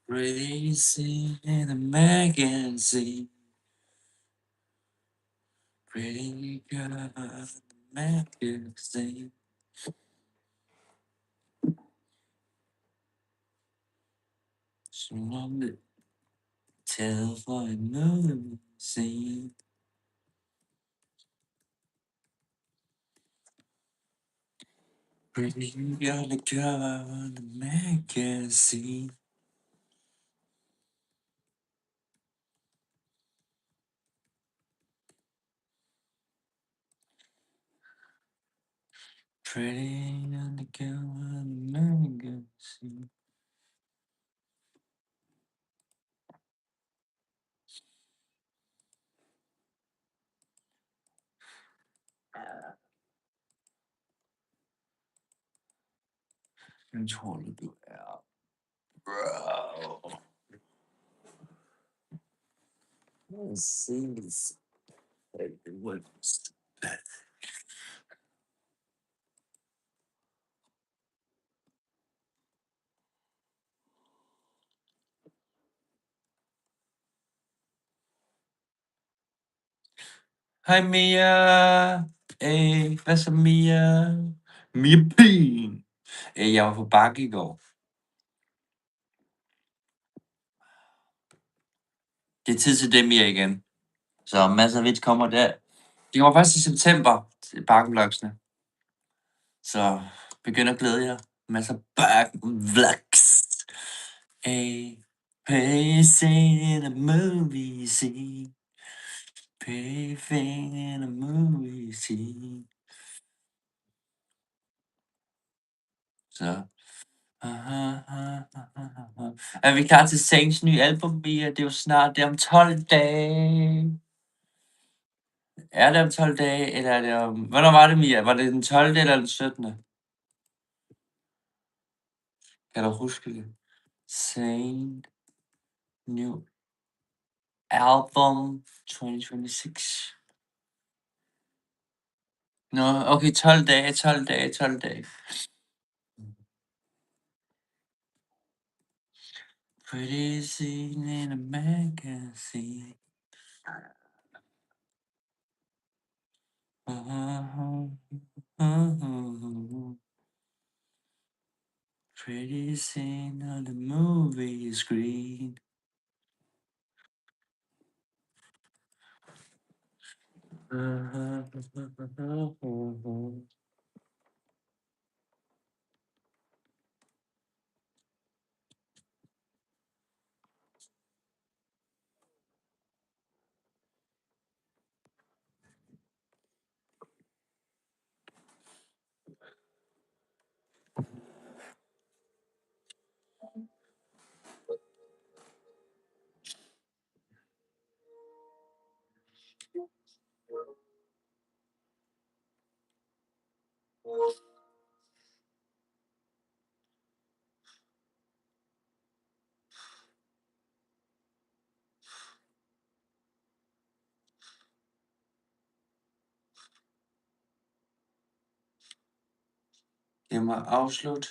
Crazy in a magazine. Pretty girl in a magazine. She wanted to tell for another scene. Pretty girl in the magazine. Pretty girl in the magazine. Jeg tror du er bro. Let's see this. What's that? Hej Mia. Hvad så Mia? Mia Pien. Jeg var på bakke i går. Det er tid til det, Mia, igen. Så masser af vits kommer der. Det kommer først i september til bakkevlogsene. Så begynd at glæde jer. Masser af bakkevlogs. Pacing in a movie scene. Pacing in a movie scene. Så. Er vi klar til Saints nye album, Mia? Det er jo snart, det er om 12 dage. Er det om 12 dage, eller er det om... Hvornår var det, Mia? Var det den 12. eller den 17. Kan du huske det? Saint new album 2026. Nå, okay, 12 dage, 12 dage, 12 dage. Pretty scene in a magazine. Pretty scene on the movie screen. Jeg må afslutte.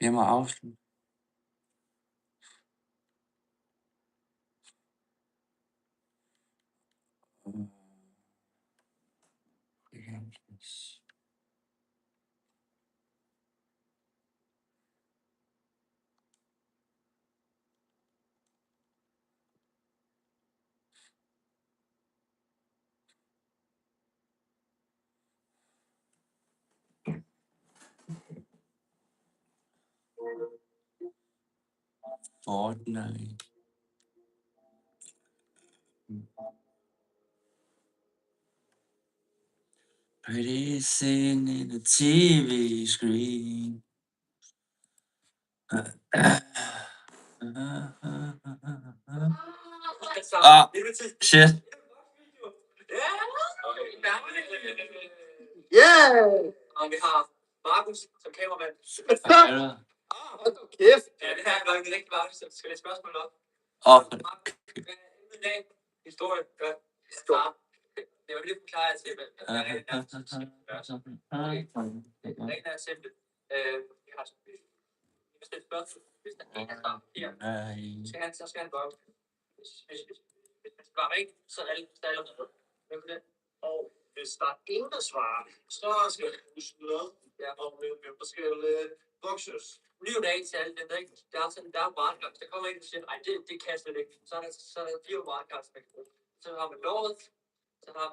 Jeg må afslutte. Fortnite. Pretty scene in the TV screen. Ah, shit. Yeah! Og vi har Markus som kameramand. Hold nu kæft! Ja, det her er nok rigtig meget, så skal jeg spørgsmål op. Åh, Historie. Godt. Det var lige forklare jer til, hvad reglen er simpelt. Vi har bestemt spørgsmål. Hvis der ikke er svar på papir, så skal han gøre. Hvis man svarer rigtigt, så er alle allerede. Og hvis der er ingen, der svarer, så skal du huske noget om, hvem der skal vokses. Ny dag til alle dem, der ikke. Der er sådan, der er wildcards. Der kommer en, der siger, nej, det kan jeg slet ikke. Så er der 4 wildcards, man kan bruge. Så har man låret, så har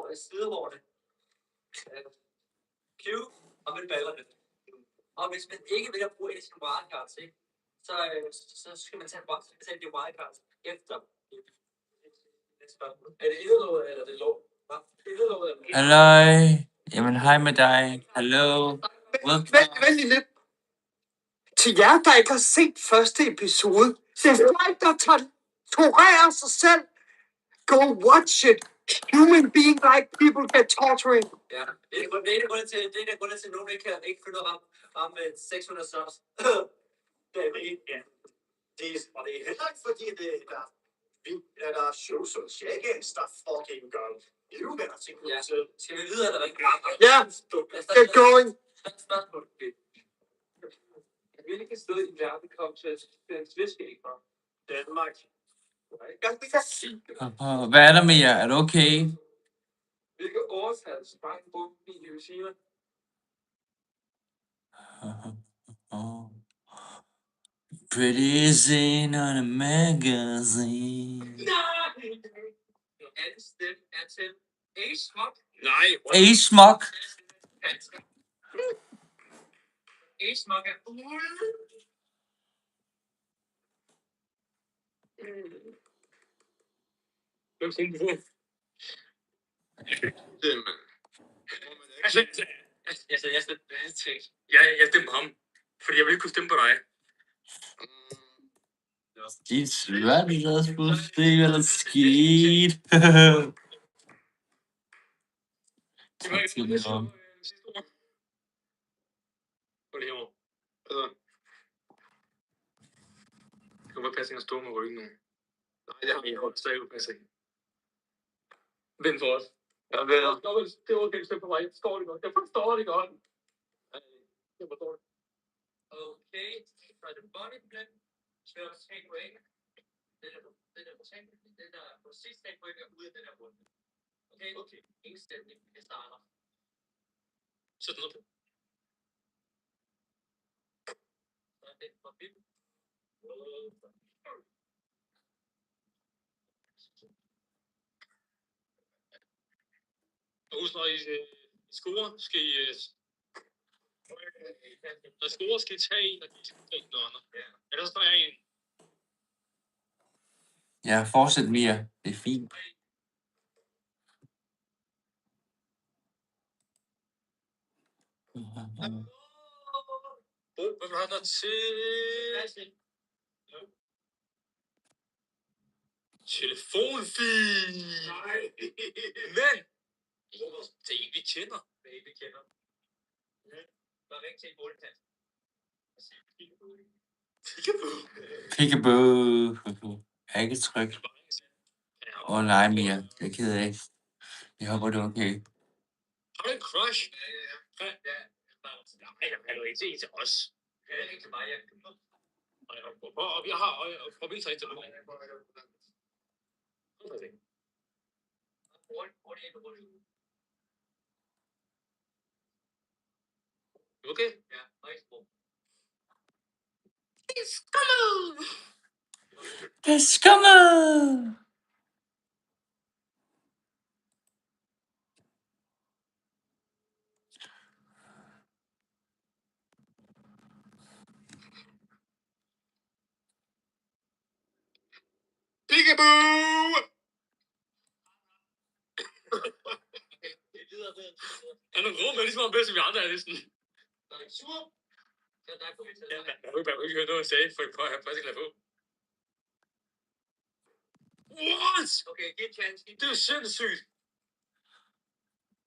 man sidehårene, Q og med ballerne. Og hvis man ikke vil bruge en af sine wildcards, ikke, så skal man tage de wildcards efter. Er det indelåget, eller er det lov? Halløj. Jamen, hej med dig. Hallo. Vent lige lidt. Til jer, der ikke har set første episode, det er folk, der torturerer sig selv. Go watch it. Human being like people get torturing. Ja, det er en grund til, at nogen ikke følger om 600 subs. Det er ikke, ja. Og det er heller ikke fordi, der er shows og check-ins, der fucking gør livvenner til selv. Skal vi videre, eller ikke? Ja, get going. Spørgsmål. Hvilket sted i verden kom til Pjuske ikke fra? Danmark. Hvad er der med jer? Er du okay? Hvilke årstal sprang bomben i Hiroshima? Pretty seen on a magazine. Nej! Anden stemme er til A-Smok. Nej. A-Smok. A-Smok er... Hvem tænkte du? Jeg stemte på ham, fordi jeg ville ikke kunne stemme på dig. Dit sværdesbus, det er eller skidt. Tak skal du have. Hvor er det herovre? Det kunne bare passe, at jeg stod med ryggen nu. Nej, det har jeg holdt stadig ud passe. Vent for os. Jeg ved det. Det var okay, du stemte på mig. Jeg forstår det godt. Jeg forstår det godt. Jeg forstår det. Okay, så er det body blend. Skal jeg også tage point? Den der præcis tage point er ude af den her runde. Okay. Ingen stemning. Jeg starter. Sæt noget på. Så er det for vildt. Og husk, når I scorer, skal I... Når I scorer, skal I tage en, og I skal tage noget andet. Ellers står jeg en. Ja, fortsæt, Mia. Det er fint. Hvad vil du have der til? Telefonfil! Nej! Men! Det er en, vi kender. Bare ring til en boligplads. Peekaboo. Jeg er ikke tryg. Nej, Mia. Det er ked af. Jeg håber, det er okay. Har du en crush? Ja. Nej, jeg kan jo ikke se til os. Ja, ikke til mig, ja. Og jeg har, og vi tager til dig. Okay? Ja, nice. Det er skummet! Peekaboo! Han er råd med, ligesom om bedst, som vi andre er næsten. Er du sur? Ja, der kunne vi tage det. Jeg kunne ikke høre noget, jeg sagde, for jeg har faktisk ikke lagt på. What? Okay, giv en chance. Det er jo sindssygt.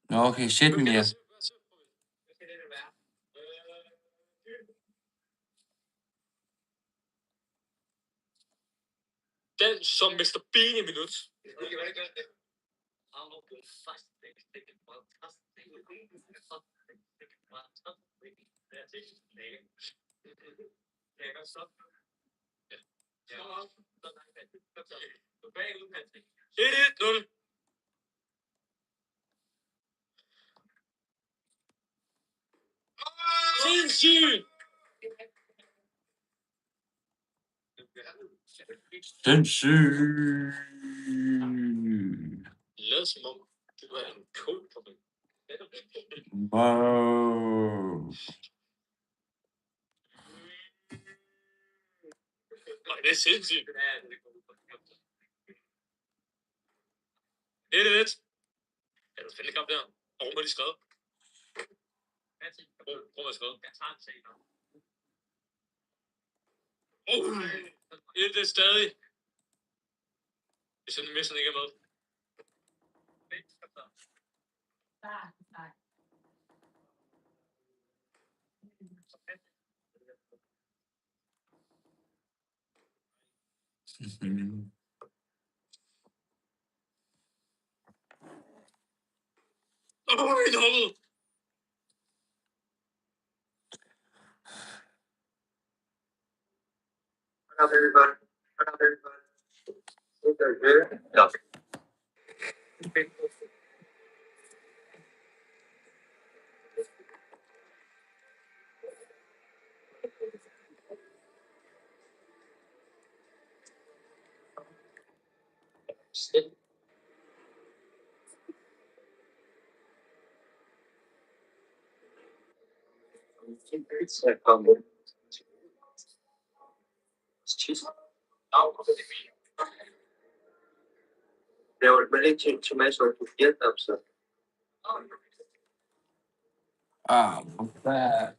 Nå, okay, shit, Mia. Hvad skal det være? Den som Mr. Bean i minut. Sindssyg. Wow. Det er sindssygt. 1-1. Ja, det er fandme kamp der. Og hvor er de skrevet? Hvor er de skrevet? Det er stadig. Hvis jeg mister ikke er med. Mhm. Helt hovedet. What up, everybody? What up, everybody? Okay, yeah. There were many tomatoes to get them, so. Ah, hvor bad.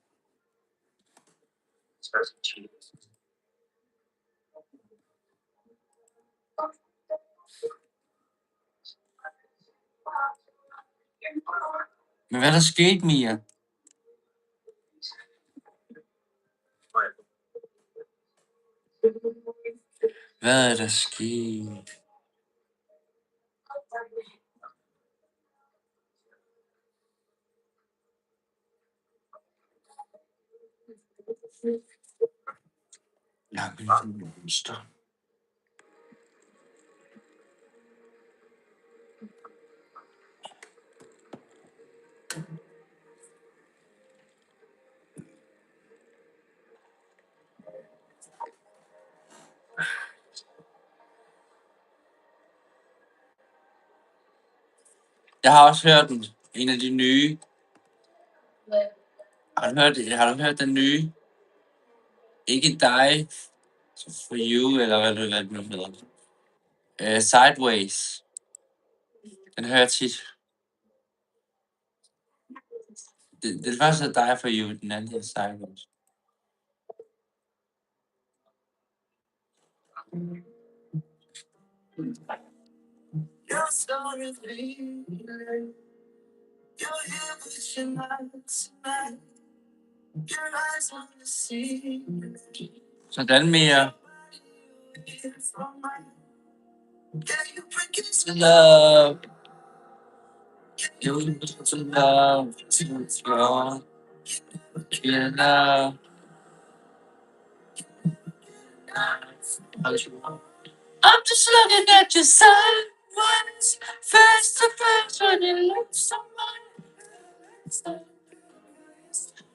Men hvad er der sket, Mia? Hvad er der sket? Lange monster. Jeg har også hørt den. En af de nye. Har du hørt den nye? Ikke dig. For you, eller hvad det nu hedder. Sideways. Den hører jeg tit. Den første er dig for you, den anden hedder Sideways. You're so revealing. You're here with your nights tonight. Your eyes on the sea. Sådan mere. Yeah, you bring it to Love. You to love. To love. Yeah, love. I'm just looking at your sideways, face to face when you look so much.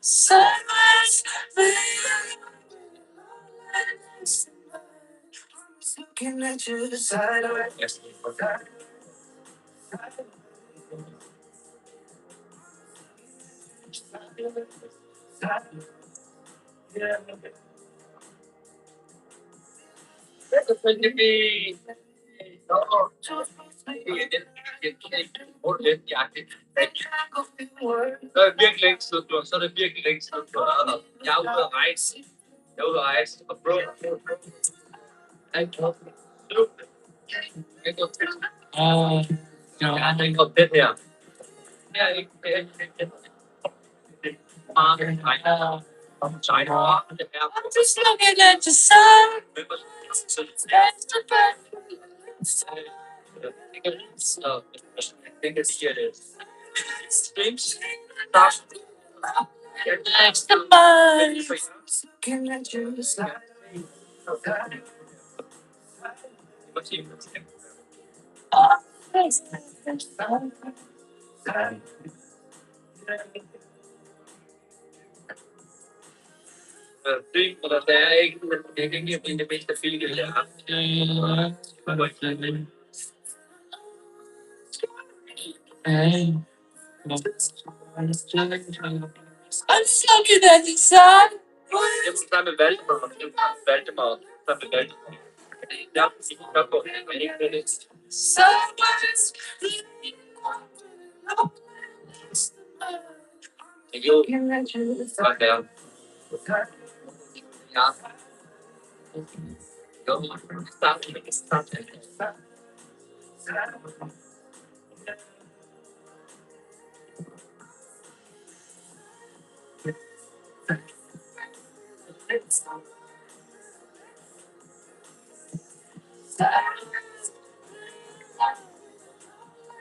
Sideways, looking at you sideways. Yes. Så er det virkelig længe siden, så er det virkelig længe siden, du har været der. Jeg er ude at rejse. Jeg er ude at rejse. Og bro. Jeg har ikke om den her. Jeg er ikke. I'm just looking at your son.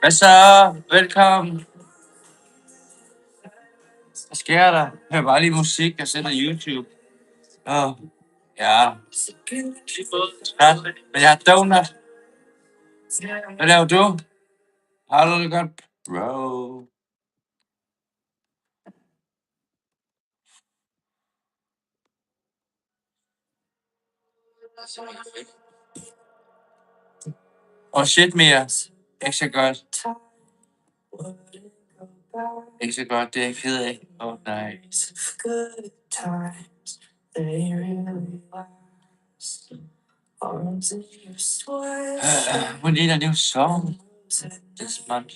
Hvad så? Velkommen. Hvad sker der? Hør bare lige musik, jeg sender YouTube. Ja. Men jeg har donut. Hvad laver du? Har du det godt, bro? Shit, Mia. Ikke så godt. Ikke så godt, det er jeg ked af. Nej. We need a new song this month.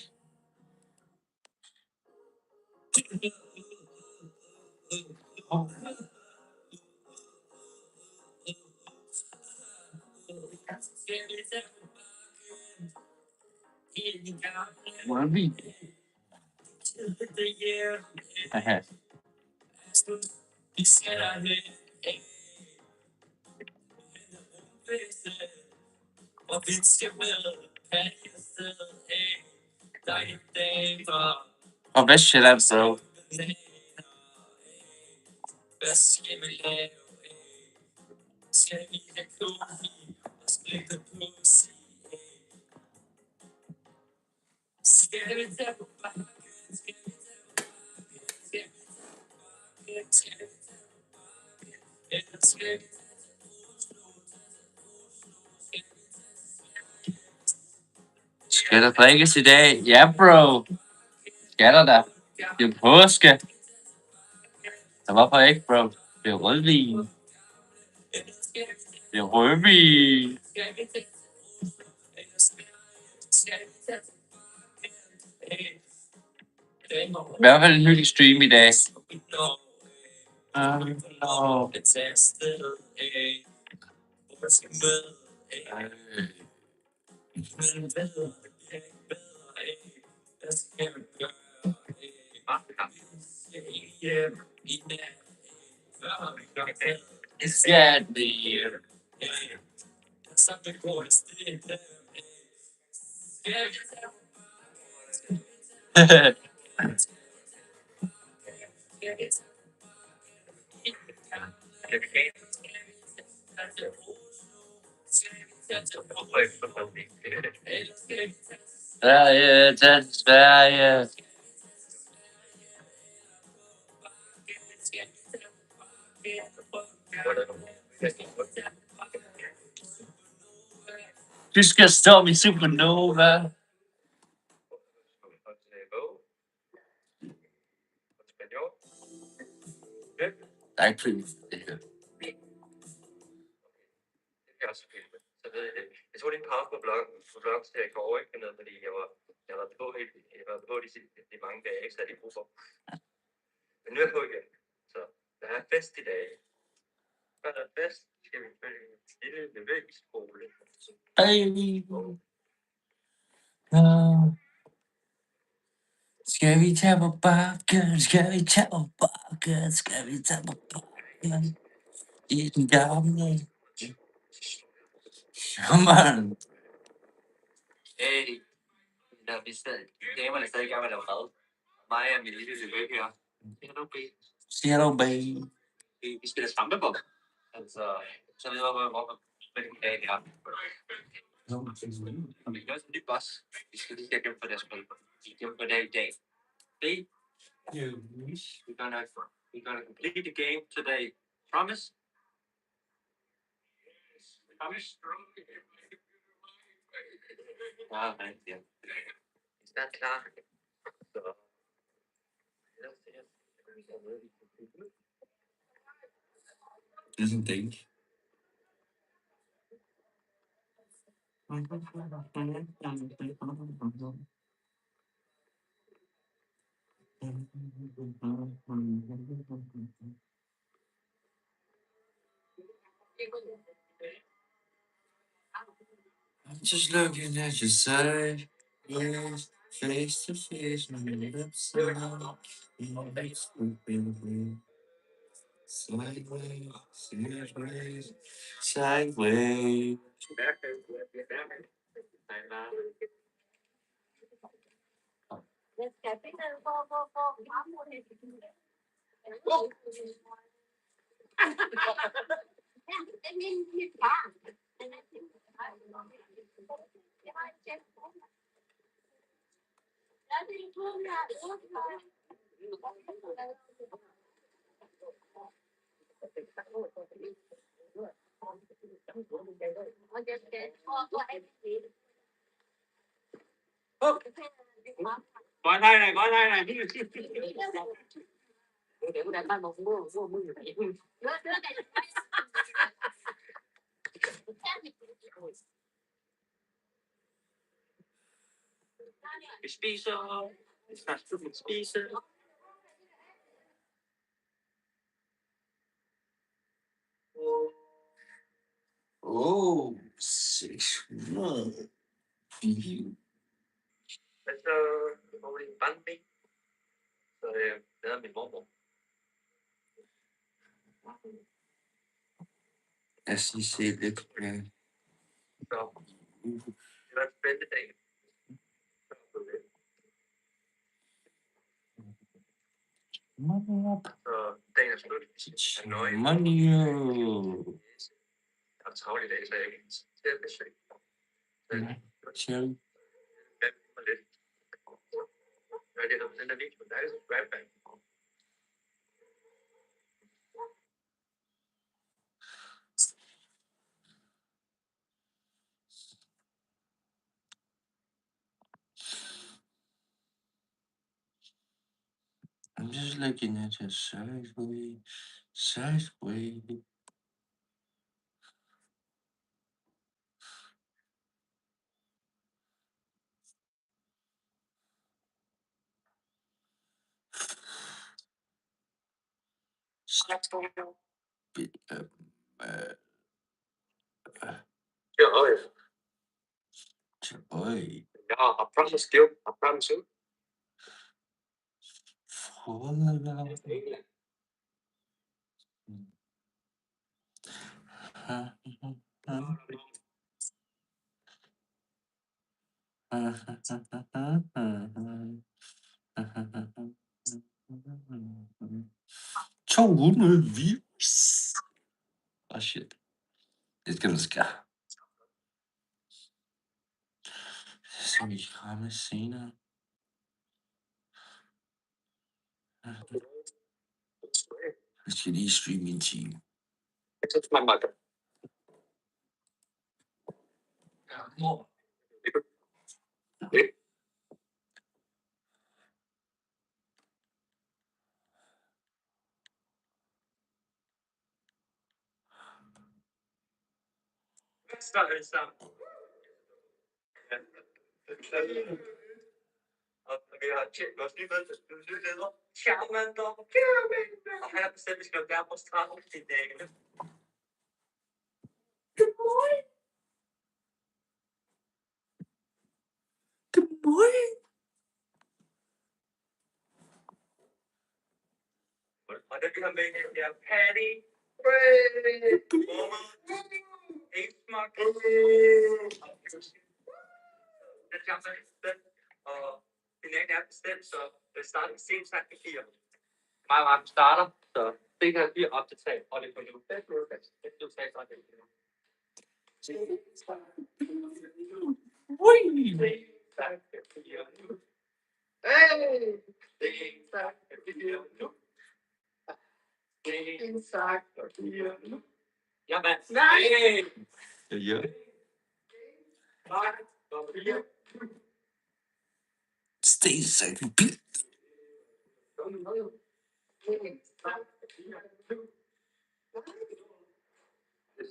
What we? Og Vestsjælland, bro. Skal der drikkes i dag? Ja, bro. Skal der da? Det er påske. Så hvorfor ikke, bro? Det er rødvin. Det er rødvin. I hvert fald en hyggelig stream i dag. No. Sverige, til Sverige. Pjuske storm i supernova. Der er ikke flyt. Så ved jeg det. Jeg tog lige en pause på bloggen, så jeg går ikke ned, fordi jeg var på de mange dage, ikke, så jeg havde brug for. Men nu er jeg på igen, så der er fest i dag. Når der er fest, skal vi følge en lille bevægelsesskole. Skal vi tage på bakken? Skal vi tage på bakken? Skal vi tage på bakken? I den gamle. Jamen. Hey, vi damerne er stadig i gang med at lave mad. Mig og min lille løb her. Hello, babe. Sig hello, babe. Vi spiller svampebob. Altså, så ved jeg, hvor hvilken dag det er. Og vi gør sådan en ny boss. Vi skal lige have gennem for deres spil. Vi gennem for det i dag. Babe, we're gonna complete the game today. Promise? Promise? Ja, ja. Snart klar. Så. Det er sådan en dænk. I'm just looking at your side, yes, face to face, my lips are not, your lips open, sideways, sideways, sideways. Có đây này, có đây này. Vi spiser. Vi spiser. Oh, 600 view. Så får vi en bandmænd. Så det er min mormor. Lad os lige se lidt. Så det var en spændende dag. Så dagen er slut. Jeg er nøje. Money. Jeg har travlt i dag, så jeg ikke til at besøge. Chill. Lidt. Når det er den der video, der er så grab bag. I'm just looking at your sideways, sideways. Oj. Ja, I promise you. I promise you. Views. Oh shit. Det skal du skære. Så vi kramme senere. Jeg skal lige streame en time. It's my mother. Mor. Og vi har tjent vores nye leder. Charmander. Og han har bestemt, at vi skal være på stranden i dagene. Good morning. Good morning. Og det vi har med her, det er Patty. Ikke smagt. Den gamle er bestemt, og finalen er bestemt, så det starter sent snart med 4. Meget starter, så det kan blive op til 3, og det er på nu. Det bliver fast. Det bliver 3, så er det nu. Jamen, nej! Ja. Stensak bil.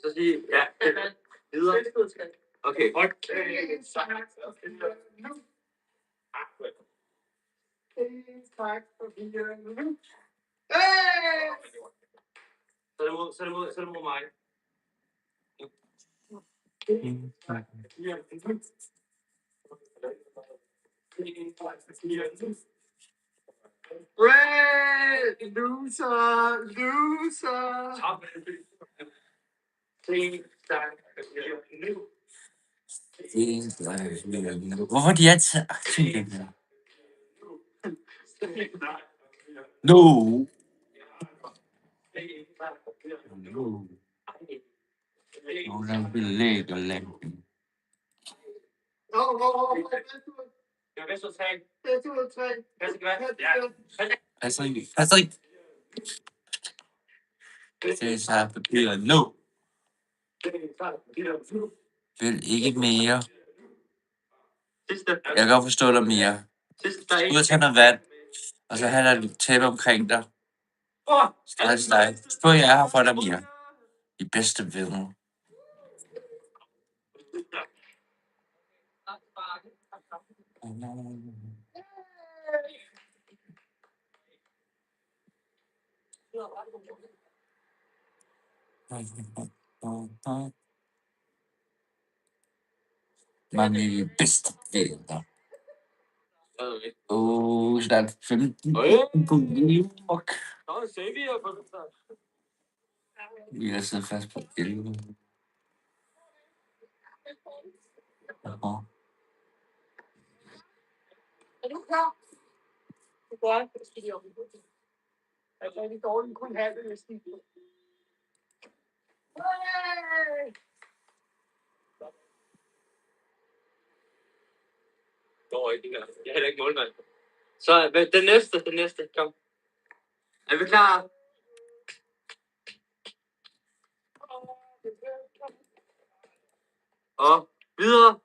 Så sige, ja, videre. Okay. Så er det mod mig. Red! Loser! Hvorfor er de altid aktive, den her? No! Hvordan vil lægge lampen? Jeg vil så tage. Altså ikke. Stensak papir. No! Vil ikke mere. Jeg kan godt forstå dig mere. Ud og tage noget vand, og så have dig tæppe omkring dig. Stress dig. Spørg jeg er her for dig mere. De bedste venner. Man er de bedste venner. Snart 15. Vi har siddet fast på 11. Er du klar? Det går ikke, det skal de op i hovedet. Altså, er det dårligt, kun have det næsten. Går ikke, det der. Jeg er heller ikke målmand. Så den næste, kom. Er vi klar? Og videre.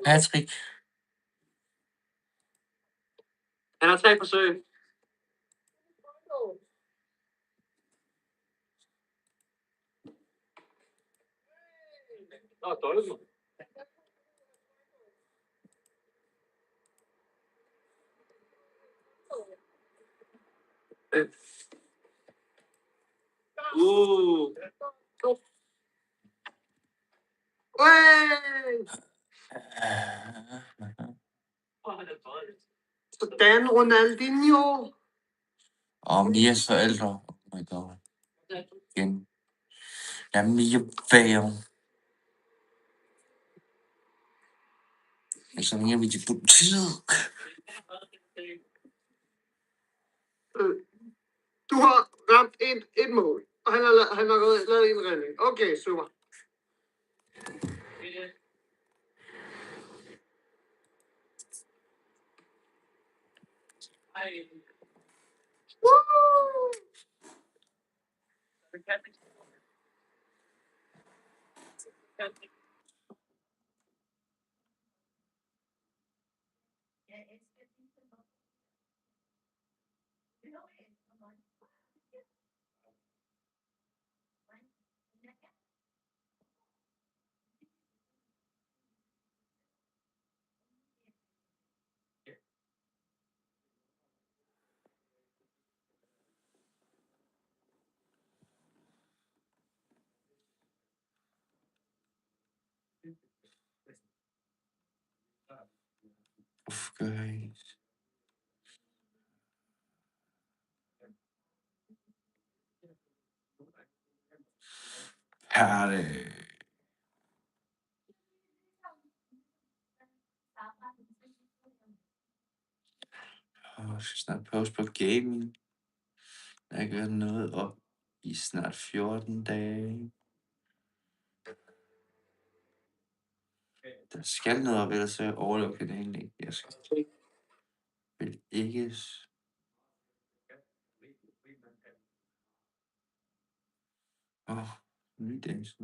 Patrick. Han har 3 forsøg. Dårligt. Sådan, Ronaldinho. Og Mias forældre. Oh my god. Igen. Jeg er Mia Bager. Så ringer vi til politiet. Du har ramt et mål, og han har lavet en redning. Okay, super. Woo! Guys. Herre. Jeg skal snart pause på gaming. Jeg har ikke hørt noget op i snart 14 dage. Der skal noget op, ellers så overlever kanalen ikke. Jeg vil ikke... Ny dags.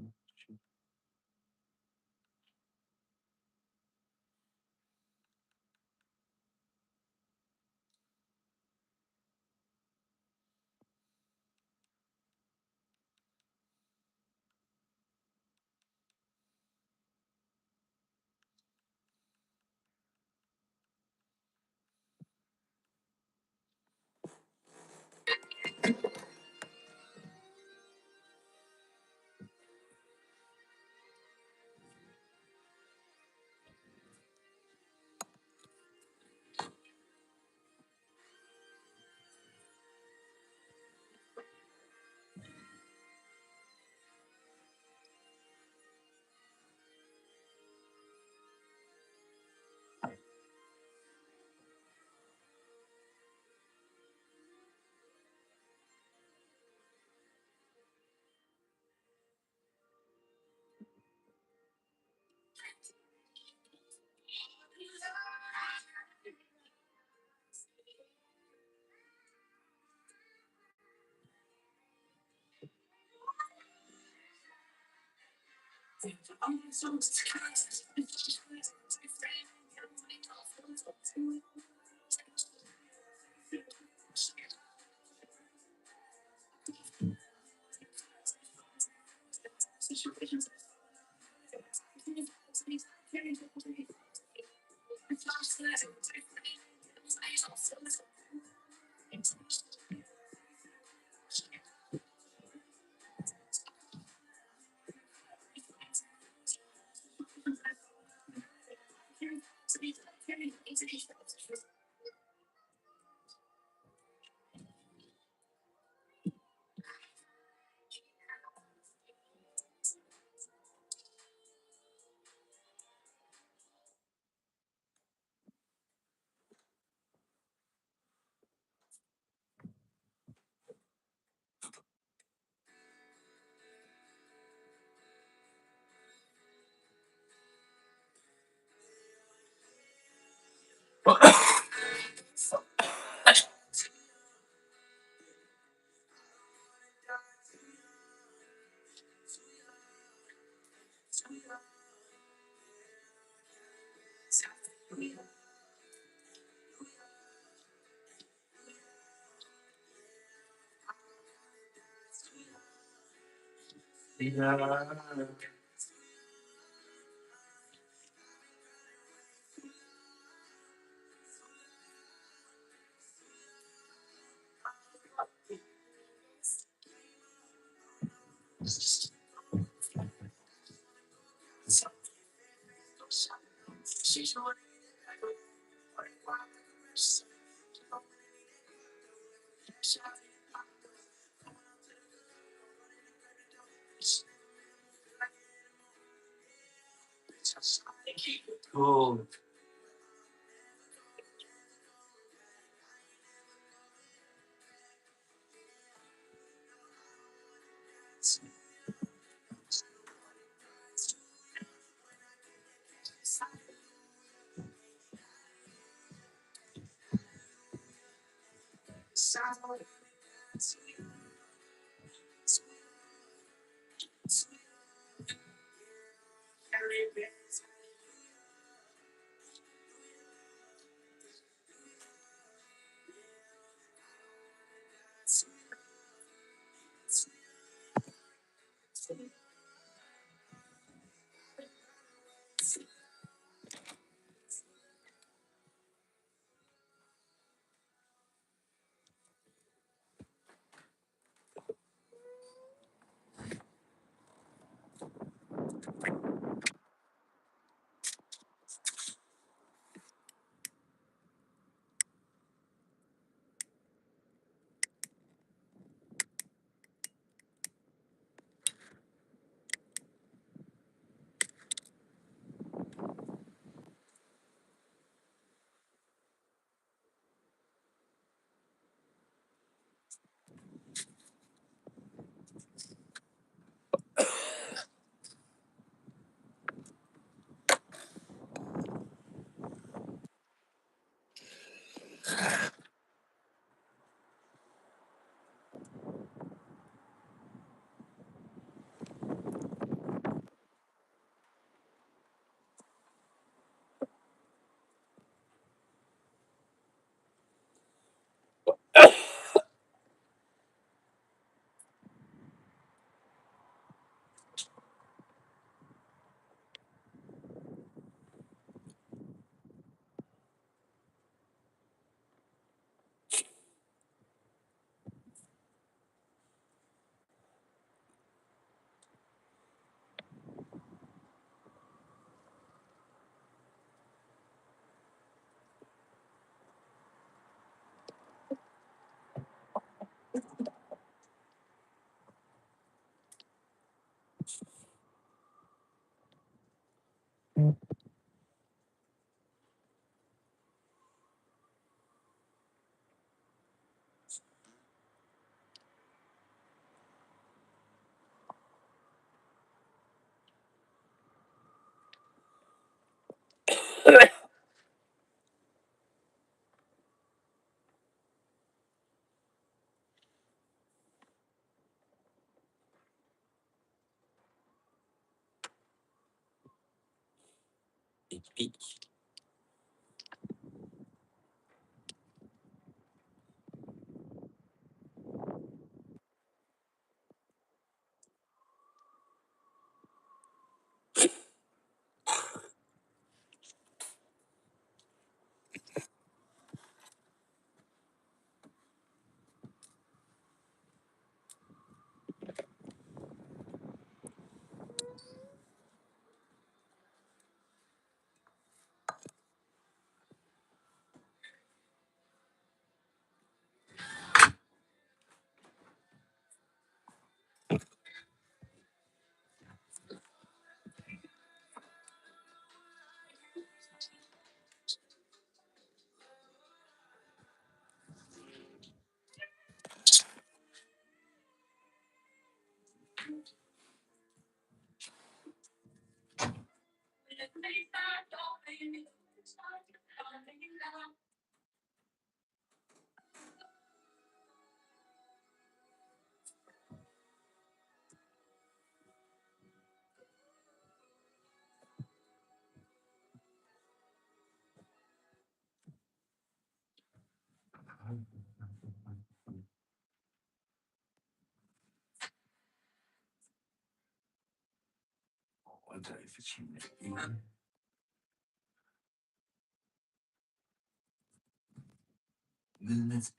Vidnets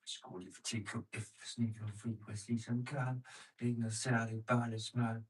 skole for TKF, snikker fri præcis som Karl. Ikke noget særligt, bare lidt smart.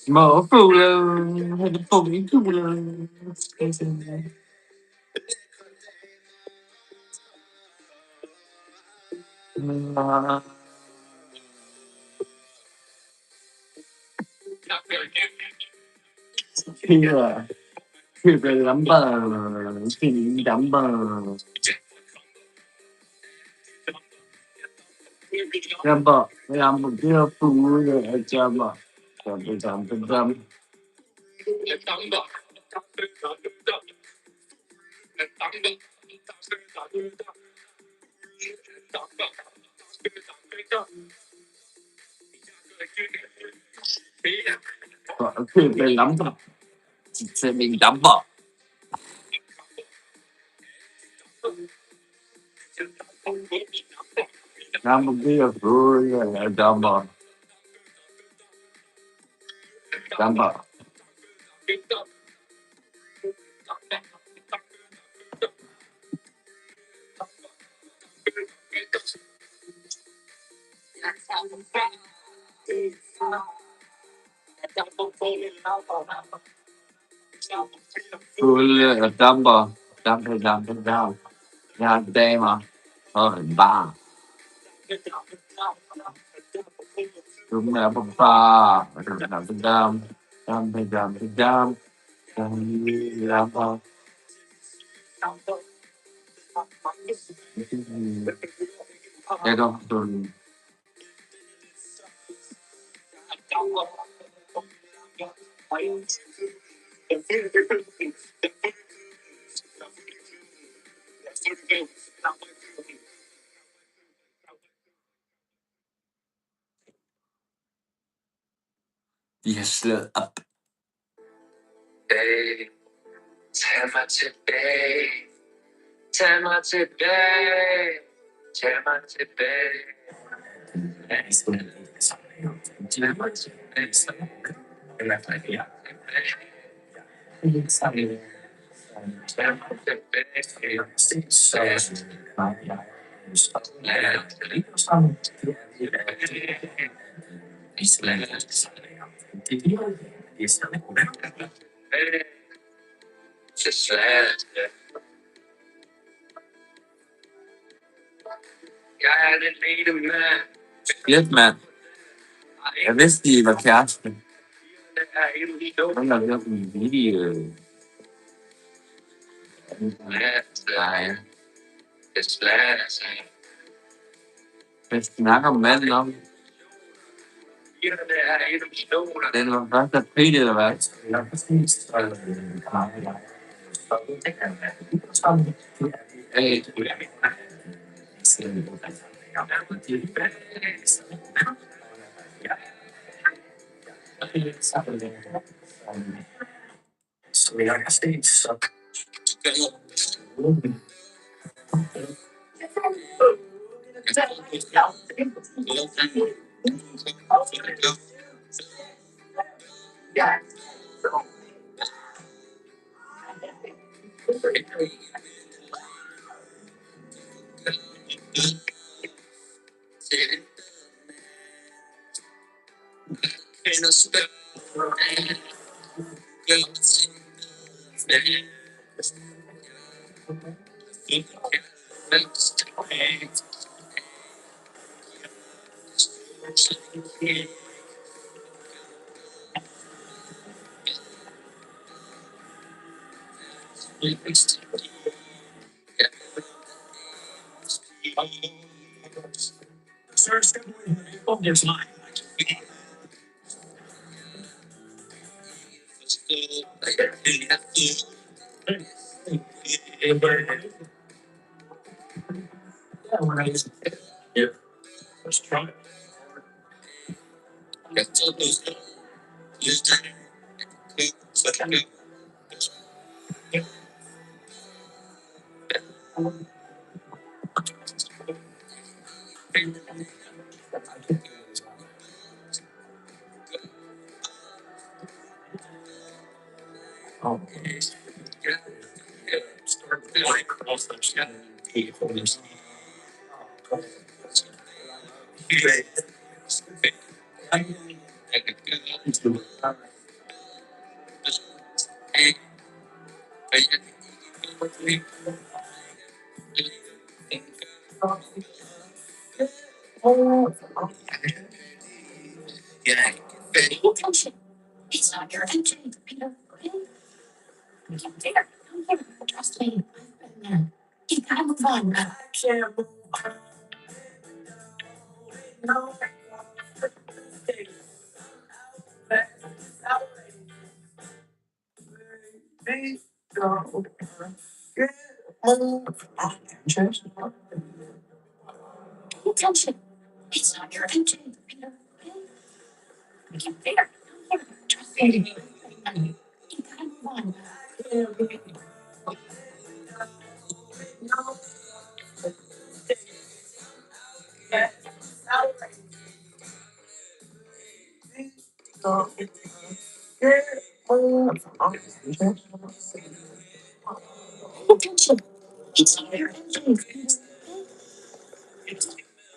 Mở fuglen, hade fångat fuglen. Kia, kia lampa, sin lampa. Lampa, lampa kia fuglen, jamba, jamba. Kia lampa, sin lampa. Lampa kia fuglen, jamba, jamba. Fuglen, jamba, jamba. God damn, ba. Đúng là bông pha, rồi làm đam, làm sao? Cái đó tôi vi har slået op. Tag mig tilbage, tag mig tilbage, tag mig tilbage. Tag mig tilbage. Lidt, mand. Jeg vidste, de var kæreste. Han har hørt en video. Nej. Jeg snakker om manden om. Den var først april, eller hvad? Ja, præcis.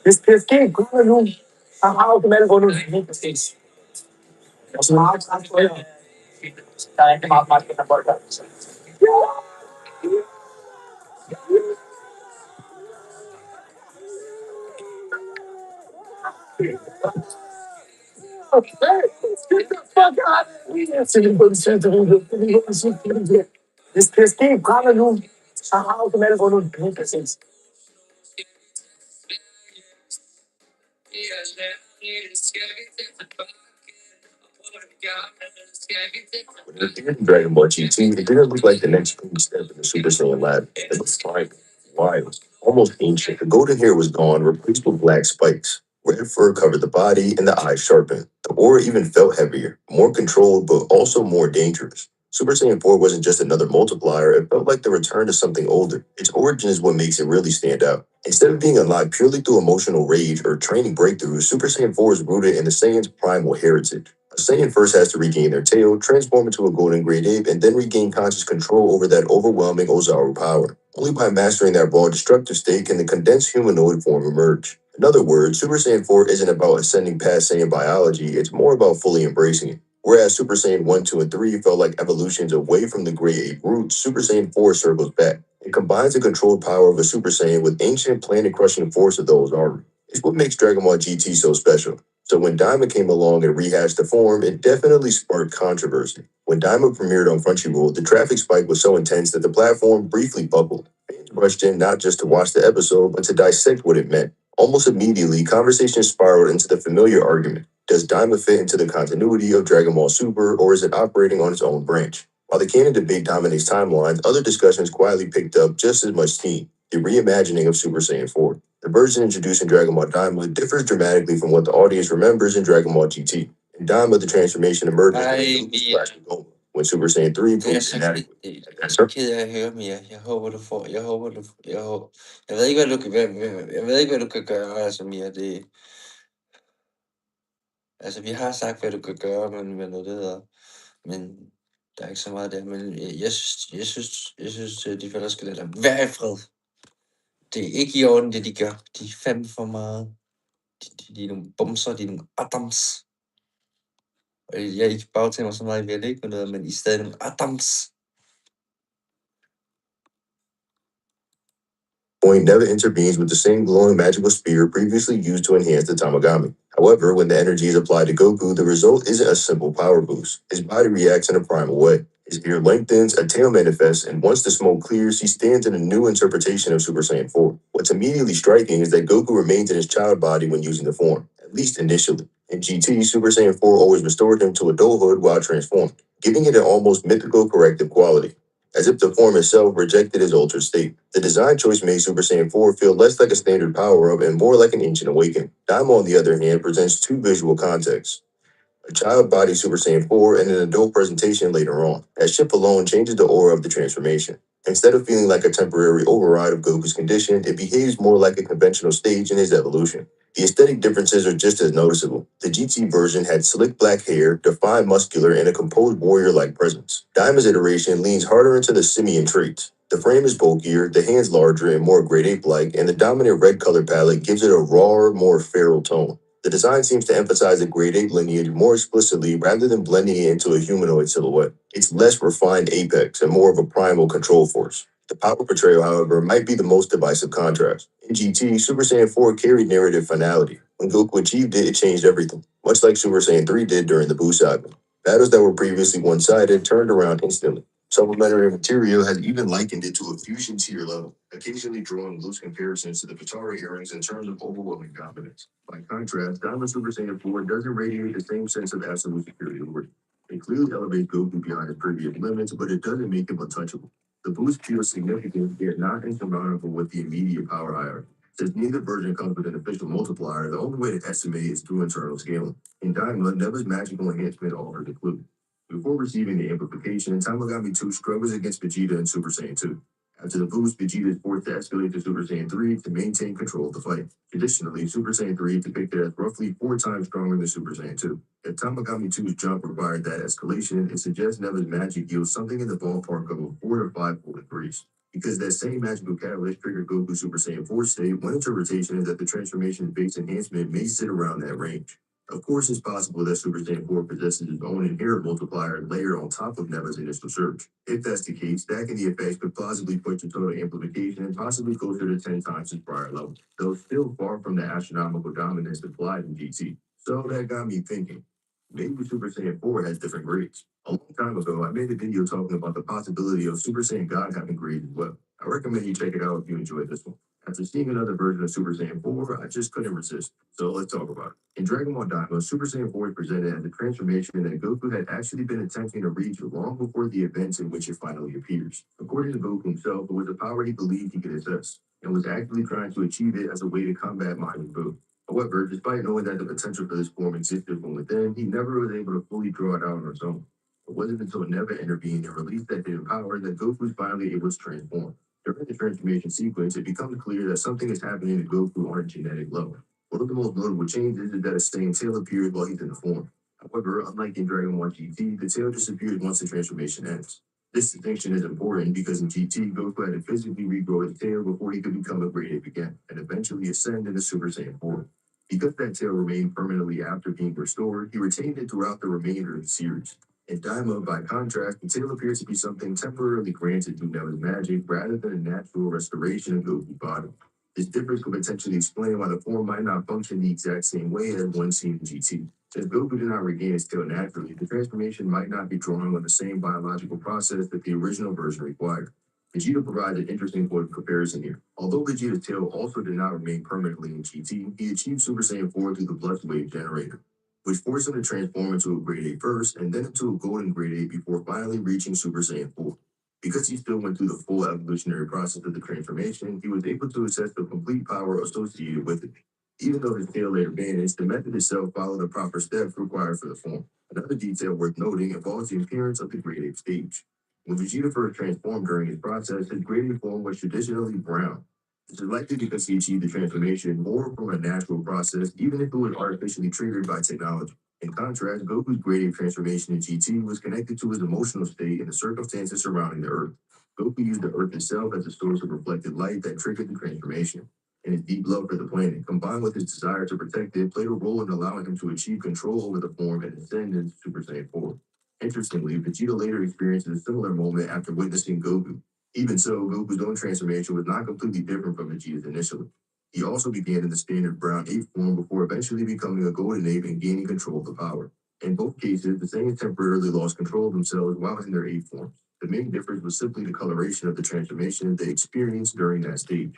Hvis PSG kommer nu, så har jo dem alle vundet. Helt præcis. Og så meget træt på jer. Der er ikke meget magt, der bold der. Hvis PSG brænder nu, så har jo dem alle vundet. Helt præcis. In Dragon Ball GT, it didn't look like the next big step in the Super Saiyan lab. It looked like wild, almost ancient. The golden hair was gone, replaced with black spikes. Red fur covered the body, and the eyes sharpened. The aura even felt heavier, more controlled, but also more dangerous. Super Saiyan 4 wasn't just another multiplier, it felt like the return to something older. Its origin is what makes it really stand out. Instead of being unlocked purely through emotional rage or training breakthroughs, Super Saiyan 4 is rooted in the Saiyan's primal heritage. A Saiyan first has to regain their tail, transform into a golden great ape, and then regain conscious control over that overwhelming Ozaru power. Only by mastering that raw destructive state can the condensed humanoid form emerge. In other words, Super Saiyan 4 isn't about ascending past Saiyan biology, it's more about fully embracing it. Whereas Super Saiyan 1, 2, and 3 felt like evolutions away from the Great Ape roots, Super Saiyan 4 circles back. It combines the controlled power of a Super Saiyan with ancient planet-crushing force of those armor. It's what makes Dragon Ball GT so special. So when Daima came along and rehashed the form, it definitely sparked controversy. When Daima premiered on Crunchyroll, the traffic spike was so intense that the platform briefly bubbled. Fans rushed in not just to watch the episode, but to dissect what it meant. Almost immediately, conversation spiraled into the familiar argument. Does Daima fit into the continuity of Dragon Ball Super, or is it operating on its own branch? While the canon debate dominates timelines, other discussions quietly picked up just as much steam. The reimagining of Super Saiyan 4. The version introduced in Dragon Ball Daima differs dramatically from what the audience remembers in Dragon Ball GT. In Daima, the transformation emerges when Super Saiyan 3 Det er proved så inadequate. ked af at høre, Mia. Jeg håber, du får... Jeg ved ikke, hvad du kan gøre, altså, Mia. Altså, vi har sagt, hvad du kan gøre, men hvad noget det hedder. Men der er ikke så meget der. Men jeg synes, de fælder skal lade dig være i fred. Det er ikke i orden, det de gør. De er fandme for meget. De er nogle bumser, de er nogle Adams. Og jeg ikke bagtager mig så meget, jeg vil ikke med noget, men I er stadig nogle Adams. Point never intervenes with the same glowing magical spear previously used to enhance the Tamagami. However, when the energy is applied to Goku, the result isn't a simple power boost. His body reacts in a primal way. His ear lengthens, a tail manifests, and once the smoke clears, he stands in a new interpretation of Super Saiyan 4. What's immediately striking is that Goku remains in his child body when using the form, at least initially. In GT, Super Saiyan 4 always restored him to adulthood while transformed, giving it an almost mythical corrective quality. As if the form itself rejected his altered state. The design choice made Super Saiyan 4 feel less like a standard power-up and more like an ancient awakening. Daima, on the other hand, presents two visual contexts. A child body Super Saiyan 4 and an adult presentation later on. That shift alone changes the aura of the transformation. Instead of feeling like a temporary override of Goku's condition, it behaves more like a conventional stage in his evolution. The aesthetic differences are just as noticeable. The GT version had slick black hair, defined muscular, and a composed warrior-like presence. Daima's iteration leans harder into the simian traits. The frame is bulkier, the hands larger and more great ape-like, and the dominant red color palette gives it a rawer, more feral tone. The design seems to emphasize the great ape lineage more explicitly rather than blending it into a humanoid silhouette. It's less refined apex and more of a primal control force. The power portrayal, however, might be the most divisive contrast. In GT, Super Saiyan 4 carried narrative finality. When Goku achieved it, it changed everything, much like Super Saiyan 3 did during the Buu saga. Battles that were previously one-sided turned around instantly. Supplementary material has even likened it to a fusion tier level, occasionally drawing loose comparisons to the Patara earrings in terms of overwhelming dominance. By contrast, Diamond Super Saiyan 4 doesn't radiate the same sense of absolute superiority. It clearly elevates Goku beyond his previous limits, but it doesn't make him untouchable. The boost feels significant, yet not insurmountable with the immediate power hierarchy. Since neither version comes with an official multiplier, the only way to estimate is through internal scaling. In Diamond, Neva's magical enhancement offers a clue. Before receiving the amplification, Tamagami 2 struggles against Vegeta in Super Saiyan 2. After the boost, Vegeta is forced to escalate to Super Saiyan 3 to maintain control of the fight. Additionally, Super Saiyan 3 is depicted as roughly 4 times stronger than Super Saiyan 2. If Tamagami 2's jump required that escalation, it suggests Neva's magic yields something in the ballpark of a 4 to 5-fold increase. Because that same magical catalyst triggered Goku Super Saiyan 4 state, one interpretation is that the transformation-based enhancement may sit around that range. Of course, it's possible that Super Saiyan 4 possesses its own inherent multiplier layered on top of Neva's initial surge. If that's the case, stacking the effects could plausibly put your total amplification and possibly closer to 10 times its prior level, though still far from the astronomical dominance implied in GT. So that got me thinking, maybe Super Saiyan 4 has different grades. A long time ago, I made a video talking about the possibility of Super Saiyan God having grades as well. I recommend you check it out if you enjoyed this one. After seeing another version of Super Saiyan 4, I just couldn't resist. So let's talk about it. In Dragon Ball Daima, Super Saiyan 4 is presented as a transformation that Goku had actually been attempting to reach long before the events in which it finally appears. According to Goku himself, it was a power he believed he could assess, and was actively trying to achieve it as a way to combat Majin Buu. However, despite knowing that the potential for this form existed from within, he never was able to fully draw it out on his own. It wasn't until Neva intervened and released that hidden power that Goku was finally able to transform. During the transformation sequence, it becomes clear that something is happening to Goku on a genetic level. One of the most notable changes is that a Saiyan tail appears while he's in the form. However, unlike in Dragon Ball GT, the tail disappears once the transformation ends. This distinction is important because in GT, Goku had to physically regrow his tail before he could become a grade ape again, and eventually ascend into Super Saiyan 4. Because that tail remained permanently after being restored, he retained it throughout the remainder of the series. In Daima, by contrast, the tail appears to be something temporarily granted due to his magic rather than a natural restoration of Goku's body. This difference could potentially explain why the form might not function the exact same way as one seen in GT. Since Goku did not regain his tail naturally, the transformation might not be drawing on the same biological process that the original version required. Vegeta provides an interesting point of comparison here. Although Vegeta's tail also did not remain permanently in GT, he achieved Super Saiyan 4 through the Blood Wave generator, which forced him to transform into a Grade 8 first, and then into a Golden Grade 8 before finally reaching Super Saiyan 4. Because he still went through the full evolutionary process of the transformation, he was able to assess the complete power associated with it. Even though his tail later vanished, the method itself followed the proper steps required for the form. Another detail worth noting involves the appearance of the Grade 8 stage. When Vegeta first transformed during his process, his Grade 8 form was traditionally brown. This is likely because he achieved the transformation more from a natural process, even if it was artificially triggered by technology. In contrast, Goku's Grade 8 transformation in GT was connected to his emotional state and the circumstances surrounding the Earth. Goku used the Earth itself as a source of reflected light that triggered the transformation, and his deep love for the planet, combined with his desire to protect it, played a role in allowing him to achieve control over the form and ascend into Super Saiyan 4. Interestingly, Vegeta later experienced a similar moment after witnessing Goku. Even so, Goku's own transformation was not completely different from Vegeta's initially. He also began in the standard brown ape form before eventually becoming a golden ape and gaining control of the power. In both cases, the Saiyans temporarily lost control of themselves while in their ape forms. The main difference was simply the coloration of the transformation they experienced during that stage.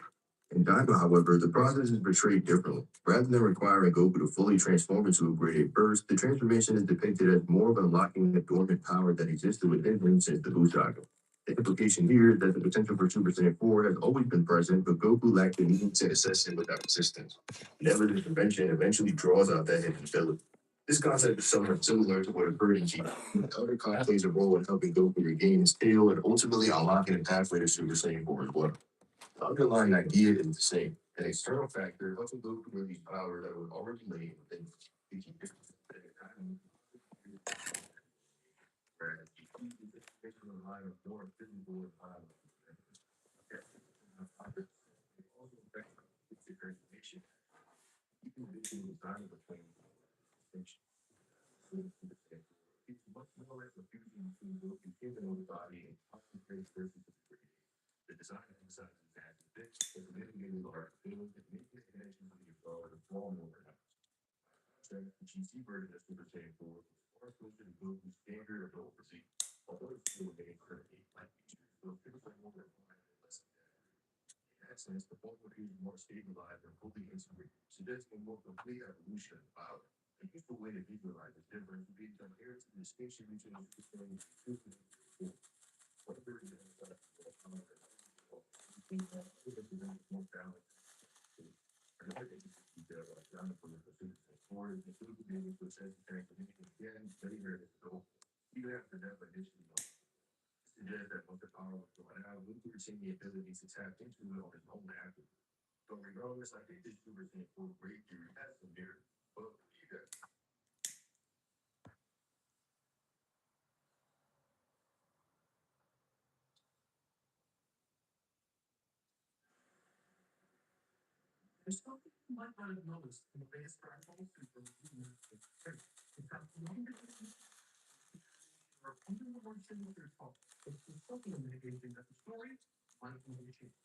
In Daima, however, the process is portrayed differently. Rather than requiring Goku to fully transform into a Grade 8 burst, the transformation is depicted as more of unlocking a dormant power that existed within him since the Buu. The implication here is that the potential for Super Saiyan 4 has always been present, but Goku lacked the means to assess it without resistance. Never this invention eventually draws out that hidden ability. This concept is somewhat similar to what occurred in GT. The Elder God plays a role in helping Goku regain his tail and ultimately unlocking a pathway to Super Saiyan 4 as well. The underlying idea is the same. An external factor helps him go through these powers that were already laid within the key difference that it kind of whereas the key is the traditional line of more physical and also affects the transformation. Even visual design of the plane distinction. It's much more like a fusion between Goku's humanoid body and concentrated versus the degree. The design emphasizes that the fix was mitigated large field and making the connection to the above and fall more out. The GC version of Super Saiyan 4 was far closer to Goku's standard adult physique, although it still remained currently like features, though typically more refined and less exaggerated. In that sense, the form appears more stabilized and fully integrated, suggesting a more complete evolution of the power. A useful way to visualize this difference would be to compare it to the distinction between the Super Saiyan 2 and 4. One version of the power more balance. Another interesting detail about Jonathan is the Super Saiyan 4 is the Super being able to assess the transformation again later as adult, even after definition. Suggests that once the power was going out, Luke retained the ability to tap into it on his own after. So regardless, I think this Super Saiyan 4 great theory has some merit. But you guys. There's something you might not have noticed in the base fragment of the it's got longer or even more similar to talk. It's something indicating that the story might be changed.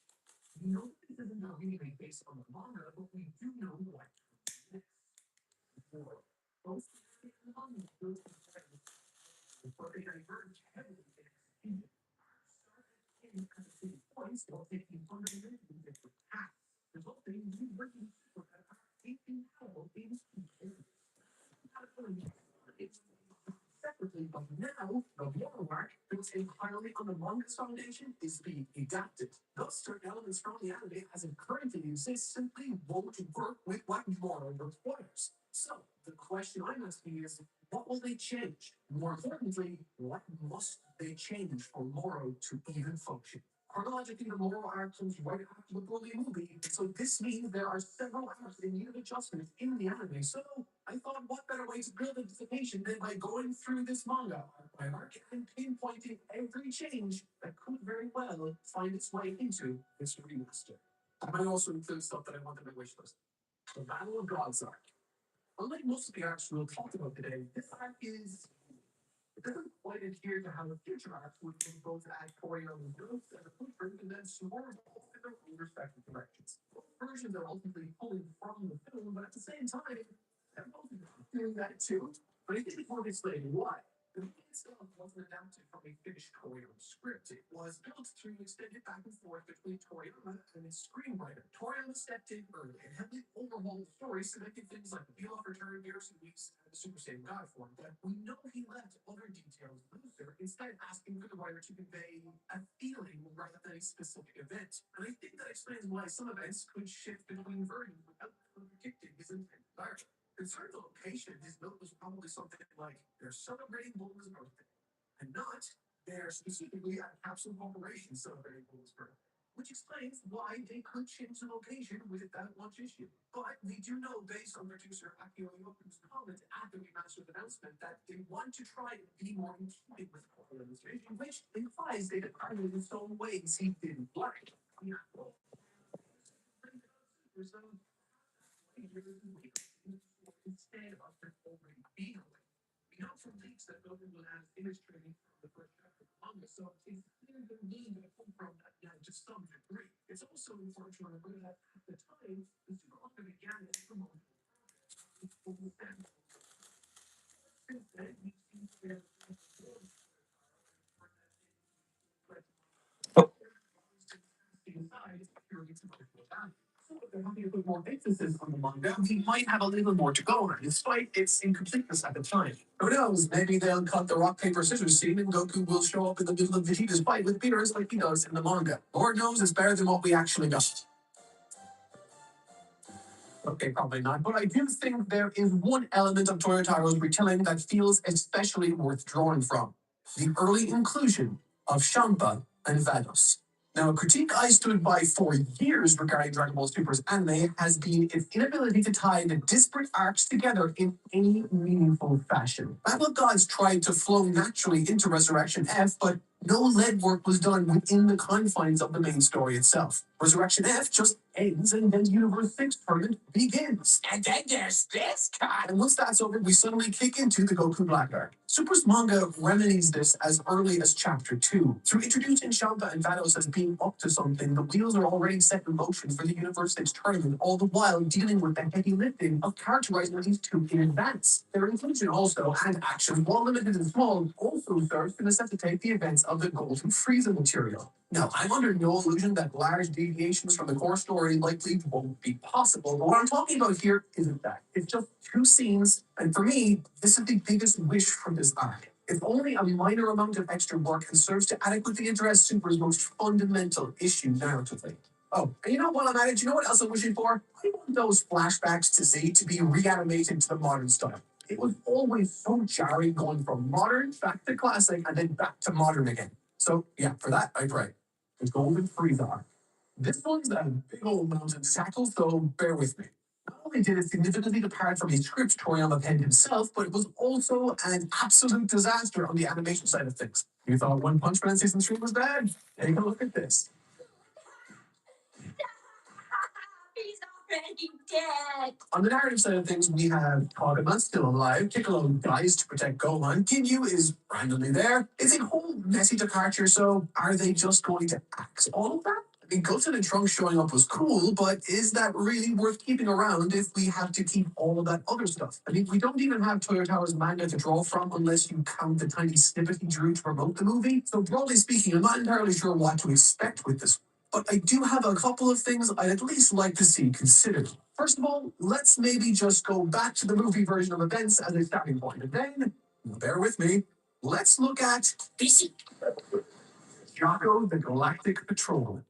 We know that this isn't a remake based on the manga, but we do know what this for. Both the manga goes to but they diverge heavily in execution. Started in at the same points while taking fundamentally different paths, resulting in new working super at our taking hell in separately, but now the war arc, built entirely on the manga's foundation, is being adapted. Thus, certain elements from the anime as it currently exists simply won't work with what Moro requires. So, the question I'm asking is, what will they change? More importantly, what must they change for Moro to even function? Chronologically, the Moro arc comes right after the Broly movie, so this means there are several arcs that need adjustment in the anime. So, I thought, what better way to build anticipation than by going through this manga arc by arc and pinpointing every change that could very well find its way into this remaster. I might also include stuff that I want on my wish list. The Battle of Gods arc. Unlike most of the arcs we'll talk about today, this arc it doesn't quite adhere to how the future arcs would be both actorial and notes and a blueprint and then swerve off in their own respective directions. Both versions are ultimately pulling from the film, but at the same time, they're both doing that too. But I think it's worth explaining why. The movie itself wasn't adapted from a finished Toriyama script. It was built through extended back and forth between Toriyama and his screenwriter. Toriyama stepped in early and heavily overhauled the story, selecting things like the Bealoff return, Garrison Weeks, and the Super Saiyan God form. But we know he left other details looser, instead asking for the writer to convey a feeling rather than a specific event. And I think that explains why some events could shift between versions without contradicting his intent entirely. Concerning the location, his note was probably something like, they're celebrating Bulma's birthday, and not they're specifically at Capsule Corporation celebrating Bulma's birthday, which explains why they could change the location with that launch issue. But we do know, based on producer Akio Yoko's comment at the remastered announcement, that they want to try and be more in keeping with Toriyama's vision, which implies they departed in some ways he didn't like. Yeah, well, instead of there already being a way. We know from leaks that Goku will have image training from the first chapter of the manga, so it's clear the need to come from that to some degree. It's also important to remember that at the time, the super manga began as a promotional program. Since then, we've seen players inside purely promotional value. So if they're having a bit more emphasis on the manga, we might have a little more to go on, despite its incompleteness at the time. Who knows? Maybe they'll cut the rock, paper, scissors scene and Goku will show up in the middle of Vegeta's fight with Beerus like he does in the manga. Lord knows it's better than what we actually got. Okay, probably not. But I do think there is one element of Toyotaro's retelling that feels especially worth drawing from. The early inclusion of Champa and Vados. Now, a critique I stood by for years regarding Dragon Ball Super's anime has been its inability to tie the disparate arcs together in any meaningful fashion. Battle of Gods tried to flow naturally into Resurrection F, but no lead work was done within the confines of the main story itself. Resurrection F just ends and then Universe 6 tournament begins. And then there's this guy. And once that's over, we suddenly kick into the Goku Black arc. Super's manga remedies this as early as chapter 2. Through introducing Champa and Vados as being up to something, the wheels are already set in motion for the Universe 6 tournament, all the while dealing with the heavy lifting of characterizing these two in advance. Their inclusion also, and action, while limited and small, also serves to necessitate the events of the Golden Frieza material. Now, I'm under no illusion that large deviations from the core story likely won't be possible, but what I'm talking about here isn't that. It's just two scenes, and for me, this is the biggest wish from this arc. It's only a minor amount of extra work and serves to adequately address Super's most fundamental issue narratively. Oh, and you know what I'm at it? You know what else I'm wishing for? I want those flashbacks to Z to be reanimated to the modern style. It was always so jarring going from modern back to classic and then back to modern again. So, yeah, for that, I pray. The Golden Frieza arc. This one's a big old mountain to tackle, so bear with me. Not only did it significantly depart from his script Toriyama penned himself, but it was also an absolute disaster on the animation side of things. You thought One Punch Man Season 3 was bad? Take a look at this. He's already dead. On the narrative side of things, we have Kagama still alive, Piccolo dies to protect Gohan, Ginyu is randomly there. It's a whole messy departure, so are they just going to axe all of that? I mean, Goten and Trunks showing up was cool, but is that really worth keeping around if we have to keep all of that other stuff? I mean, we don't even have Toyotaro's manga to draw from unless you count the tiny snippet he drew to promote the movie. So broadly speaking, I'm not entirely sure what to expect with this. But I do have a couple of things I'd at least like to see considered. First of all, let's maybe just go back to the movie version of events as a starting point. And then, bear with me, let's look at Jocko the Galactic Patrol.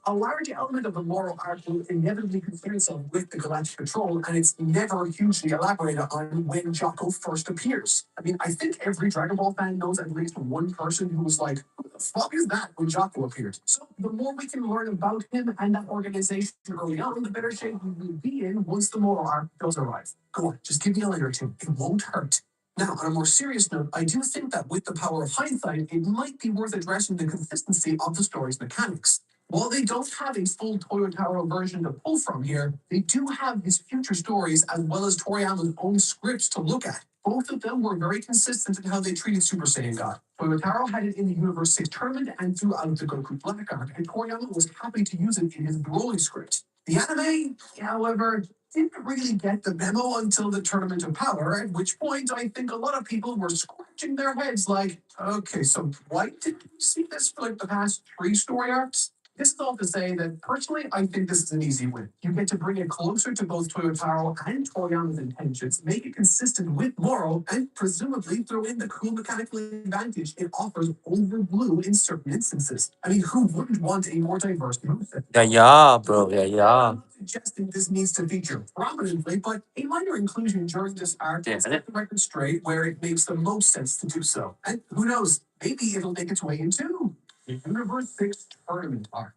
A large element of the moral arc will inevitably concern itself with the Galactic Patrol, and it's never hugely elaborated on when Jocko first appears. I mean, I think every Dragon Ball fan knows at least one person who was like, who the fuck is that when Jocko appeared? So the more we can learn about him and that organization early on, the better shape we will be in once the moral arc does arrive. Go on, just give me a line or two. It won't hurt. Now, on a more serious note, I do think that with the power of hindsight, it might be worth addressing the consistency of the story's mechanics. While they don't have a full Toyotaro version to pull from here, they do have his future stories as well as Toriyama's own scripts to look at. Both of them were very consistent in how they treated Super Saiyan God. Toyotaro had it in the Universe 6 tournament and throughout the Goku Black arc, and Toriyama was happy to use it in his Broly script. The anime, however, didn't really get the memo until the Tournament of Power, at which point I think a lot of people were scratching their heads like, okay, so why didn't we see this for like the past 3 story arcs? This is all to say that, personally, I think this is an easy win. You get to bring it closer to both Toyotaro and Toriyama's intentions, make it consistent with Moro, and presumably throw in the cool mechanical advantage it offers over Blue in certain instances. I mean, who wouldn't want a more diverse moveset? Yeah, bro. Yeah. I'm not suggesting this needs to feature prominently, but a minor inclusion during this arc will set the record straight where it makes the most sense to do so. And who knows, maybe it'll make its way into the Universe 6 tournament arc.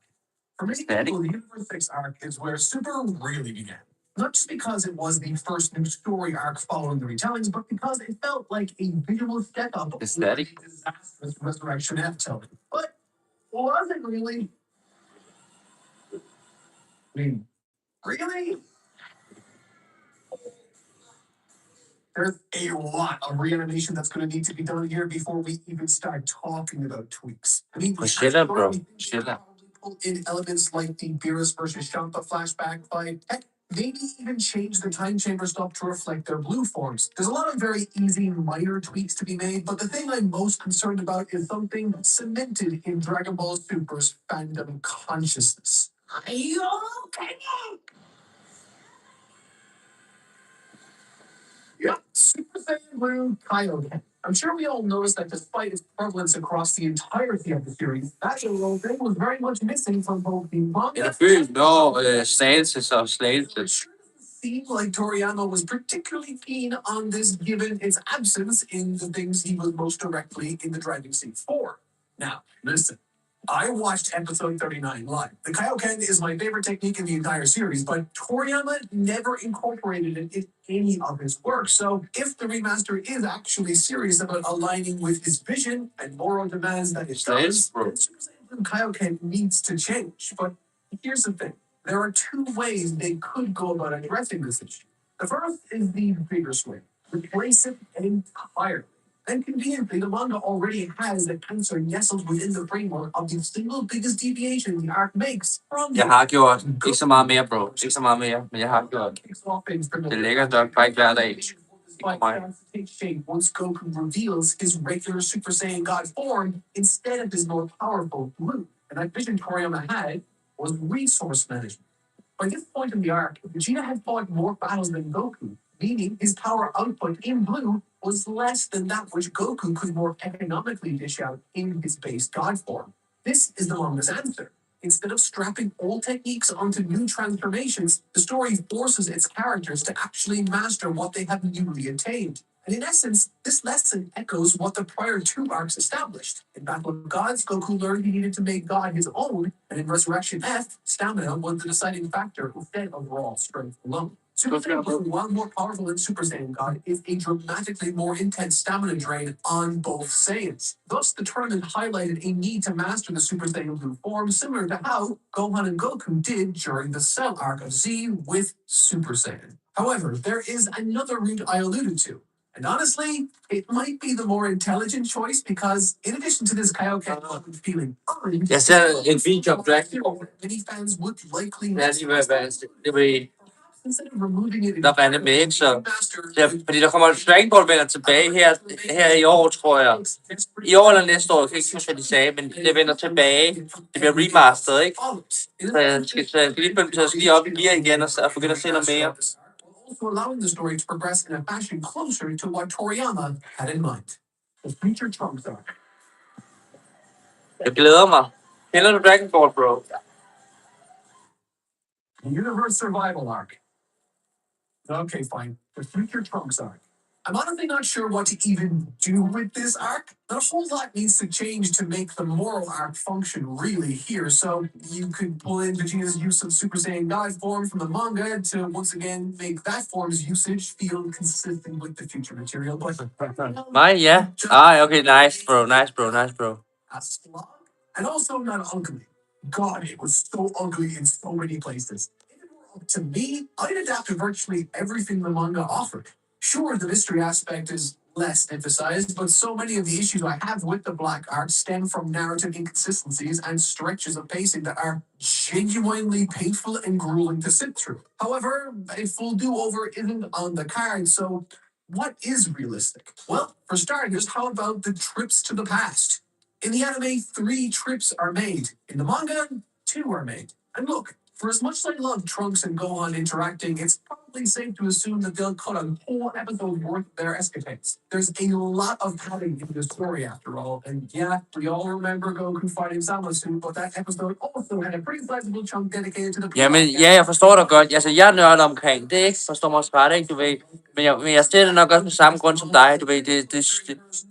For many people, the Universe 6 arc is where Super really began. Not just because it was the first new story arc following the retellings, but because it felt like a visual step up over the disastrous Resurrection F telling. But was it really? I mean, really? There's a lot of reanimation that's going to need to be done here before we even start talking about tweaks. I mean, Chill out, bro. Chill out. Pull in elements like the Beerus versus Champa flashback fight. Heck, maybe even change the time chamber stuff to reflect their blue forms. There's a lot of very easy minor tweaks to be made, but the thing I'm most concerned about is something cemented in Dragon Ball Super's fandom consciousness. Are you okay? Yep, Super Saiyan Blue Kaioken. I'm sure we all noticed that despite its prevalence across the entirety of the series, that little thing was very much missing from both the manga Slagelse og slagelse. It sure doesn't seem like Toriyama was particularly keen on this given its absence in the things he was most directly in the driving seat for. Now, listen. I watched episode 39 live. The Kaioken is my favorite technique in the entire series, but Toriyama never incorporated it in any of his work. So if the remaster is actually serious about aligning with his vision and moral demands that it does, then Super Saiyan Blue Kaioken needs to change. But here's the thing. There are 2 ways they could go about addressing this issue. The first is the bigger swing. Replace it entirely. And conveniently, the manga already has the answer nestled within the framework of the single biggest deviation the arc makes from Jeg har gjort ikke så meget mere, bro. Ikke så meget mere, men jeg har gjort. Det er lækkert nok, bare ikke hver dag. Ikke for mig. Take shape once Goku reveals his regular Super Saiyan God form instead of his more powerful blue. And that vision Toriyama had was resource management. By this point in the arc, Vegeta had fought more battles than Goku, meaning his power output in blue was less than that which Goku could more economically dish out in his base God form. This is the manga's answer. Instead of strapping old techniques onto new transformations, the story forces its characters to actually master what they have newly attained. And in essence, this lesson echoes what the prior 2 arcs established. In Battle of Gods, Goku learned he needed to make God his own, and in Resurrection F, stamina was the deciding factor instead of raw strength alone. Super Saiyan Blue, while more powerful than Super Saiyan God, is a dramatically more intense stamina drain on both Saiyans. Thus, the tournament highlighted a need to master the Super Saiyan Blue form, similar to how Gohan and Goku did during the Cell arc of Z with Super Saiyan. However, there is another route I alluded to. And honestly, it might be the more intelligent choice because, in addition to this Kaioken feeling earned, Jeg ser en video om Dragon Ball. many fans would likely Lad os lige være instead of removing it der var anime, ikke? Så fordi der kommer Dragon Ball vender tilbage her i år, tror jeg. I år eller næste år, jeg kan ikke huske, hvad de sagde, men det vender tilbage. Det bliver remasteret, ikke? Så jeg skal lige op i gear igen og begynde at se noget mere. Also allowing the story to progress in a fashion closer to what Toriyama had in mind. The future Trunks arc. Jeg glæder mig. Kender du Dragon Ball, bro? The Universe Survival arc. Okay, fine. The future Trunks arc. I'm honestly not sure what to even do with this arc. A whole lot needs to change to make the moral arc function really here. So you could pull in Vegeta's use of Super Saiyan God form from the manga to once again make that form's usage feel consistent with the future material. But Yeah. Okay, nice, bro. Nice, bro. Nice, bro. a slog, and also not ugly. God, it was so ugly in so many places. If it were up to me, I'd adapt to virtually everything the manga offered. Sure, the mystery aspect is less emphasized, but so many of the issues I have with the black art stem from narrative inconsistencies and stretches of pacing that are genuinely painful and grueling to sit through. However, a full do-over isn't on the card, so what is realistic? Well, for starters, how about the trips to the past? In the anime, 3 trips are made. In the manga, 2 are made. And look, for as much as I love Trunks and Gohan interacting, it's probably safe to assume that they'll cut a whole episode worth of their escapades. There's a lot of padding in the story, after all, and yeah, we all remember Goku fighting Zamasu, but that episode also had a pretty sizable chunk dedicated to the... Jamen, ja, jeg forstår dig godt. Altså, jeg nørder omkring det, ikke? Forstår mig også ret, ikke? Du ved. Men jeg ser det nok også på samme grund som dig. Du ved, det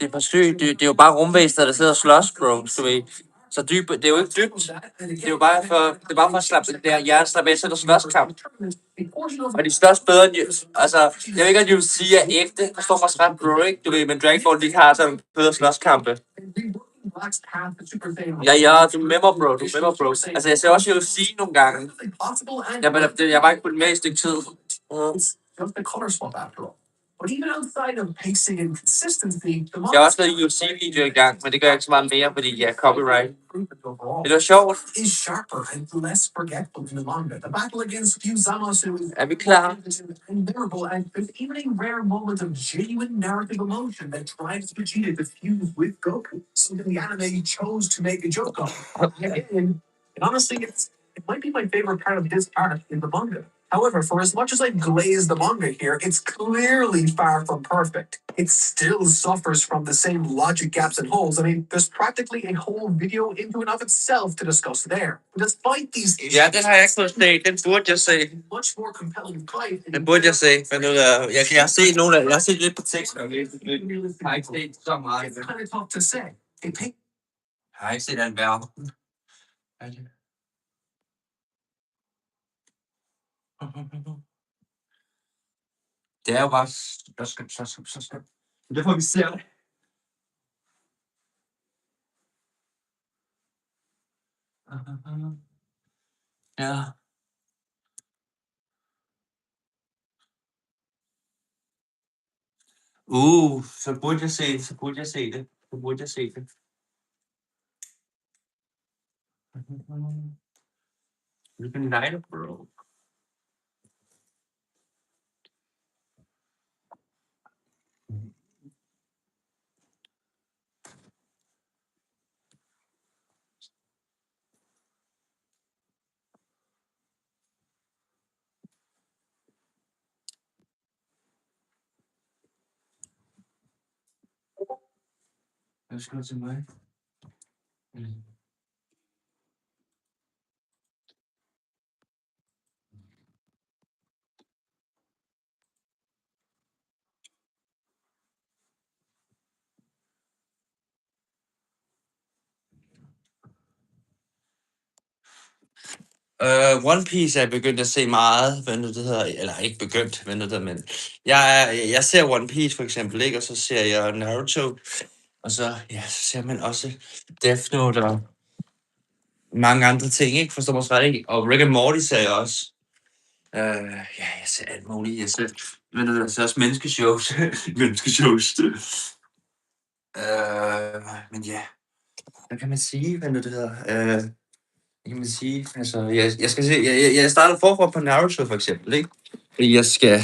er forsøg. Det er jo bare rumvæsener, der sidder og slås, bro. Du ved. Så dybt, det er jo ikke dybt. Det er jo bare for at slappe det der hjerneslap af, så er der slåskamp. Og de slås bedre end... Altså, jeg ved ikke, at du vil sige, at ægte. Forstår mig også ret, bro, ikke? Du ved, men Dragon Ball, de har sådan bedre slåskampe. Ja, du er med mig, bro. Du er med mig, bro. Altså, jeg ser også UFC nogle gange. Jeg var ikke på det med i et stykke tid. Just the color swap after all. But even outside of pacing and consistency, Jeg har også lavet UFC-video i gang, men det gør jeg ikke så meget mere, fordi ja, copyright. Det var sjovt. Is sharper and less forgetful in the manga. The battle against Zamasu is Vi klar? and memorable, and there's even a rare moment of genuine narrative emotion that drives Vegeta to fuse with Goku. Something the anime chose to make a joke of. And honestly, it might be my favorite part of this arc in the manga. However, for as much as I glaze the manga here, it's clearly far from perfect. It still suffers from the same logic gaps and holes. I mean, there's practically a whole video into and of itself to discuss there. Despite these issues, Ja, den har jeg ikke fået set. Den burde jeg se. much more compelling fight. Den burde jeg se. Men jeg har set nogle af... Jeg har set lidt på teksten. Jeg har ikke set så meget. It's kind of tough to say. Jeg har ikke set den værd. Det er jo bare... Så. Det får vi se. Ja. Så burde jeg se det. Så burde jeg se det. You've been night, bro. Hvad skal du til mig? One Piece er jeg begyndt at se meget, hvad nu det hedder, eller ikke begyndt, hvad nu det men jeg ser One Piece for eksempel, ikke, og så ser jeg Naruto, og så ser man også Death Note og mange andre ting, ikke, forstår mig ret, ikke, og Rick and Morty ser jeg også. Jeg ser alt muligt, jeg ser også menneskeshows, men ja, hvad kan man sige, hvad nu det hedder, kan man sige, altså, jeg skal se, jeg starter forfra på Naruto for eksempel, ikke? Fordi jeg skal,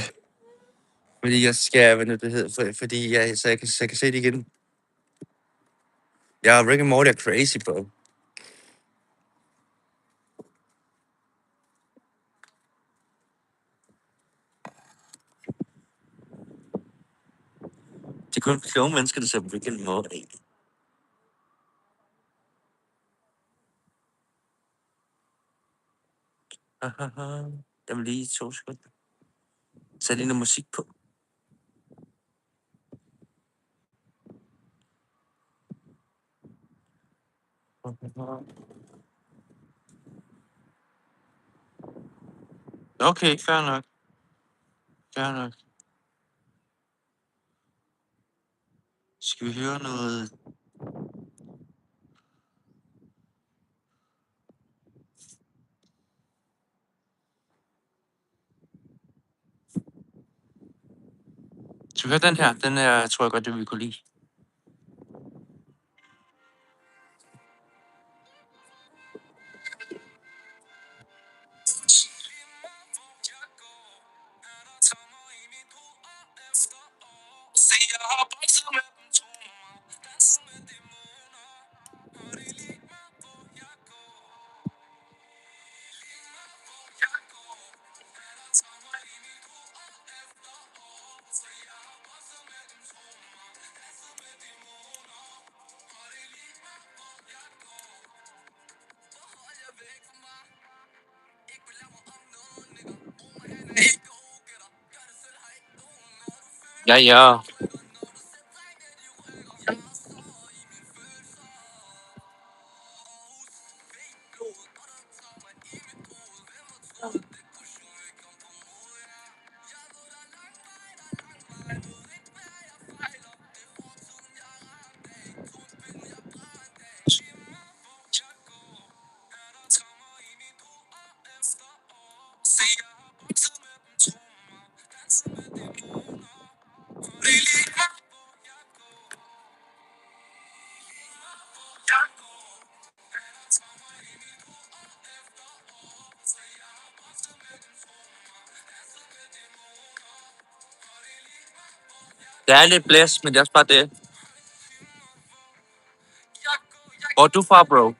hvad nu det hedder, fordi så jeg kan se det igen. Ja, Rick and Morty er crazy, bro. Det er kun kloge mennesker, der ser Rick and Morty. Jeg vil lige 2 sekunder. Sæt lige noget musik på. Okay, fair nok. Fair nok. Skal vi høre noget? Skal vi høre den her? Den er, tror jeg godt, det vi kunne lide. Ja, ja. Der er lidt blæs, men det er også bare det. Hvor er du fra, bro?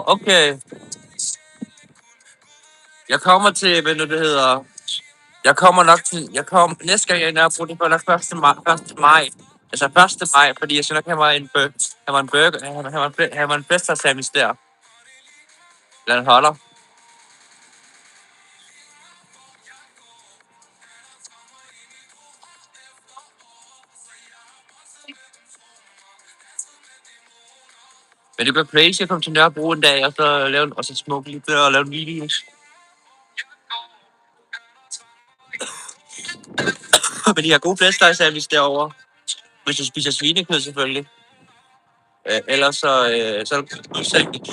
Okay. Jeg kommer til, hvad nu det hedder. Jeg kommer nok til, næste gang jeg er i Nørrebro, det var nok 1. maj. Altså 1. maj, fordi jeg skal nok have mig en burger, have mig en bedste sandwich der. Eller en holder. Men det bliver crazy at komme til Nørrebro en dag, og så smukke lidt og lave en video. Men de har gode flæskesteg sandwich derovre. Hvis du spiser svinekød selvfølgelig. Ellers så er det sandwich.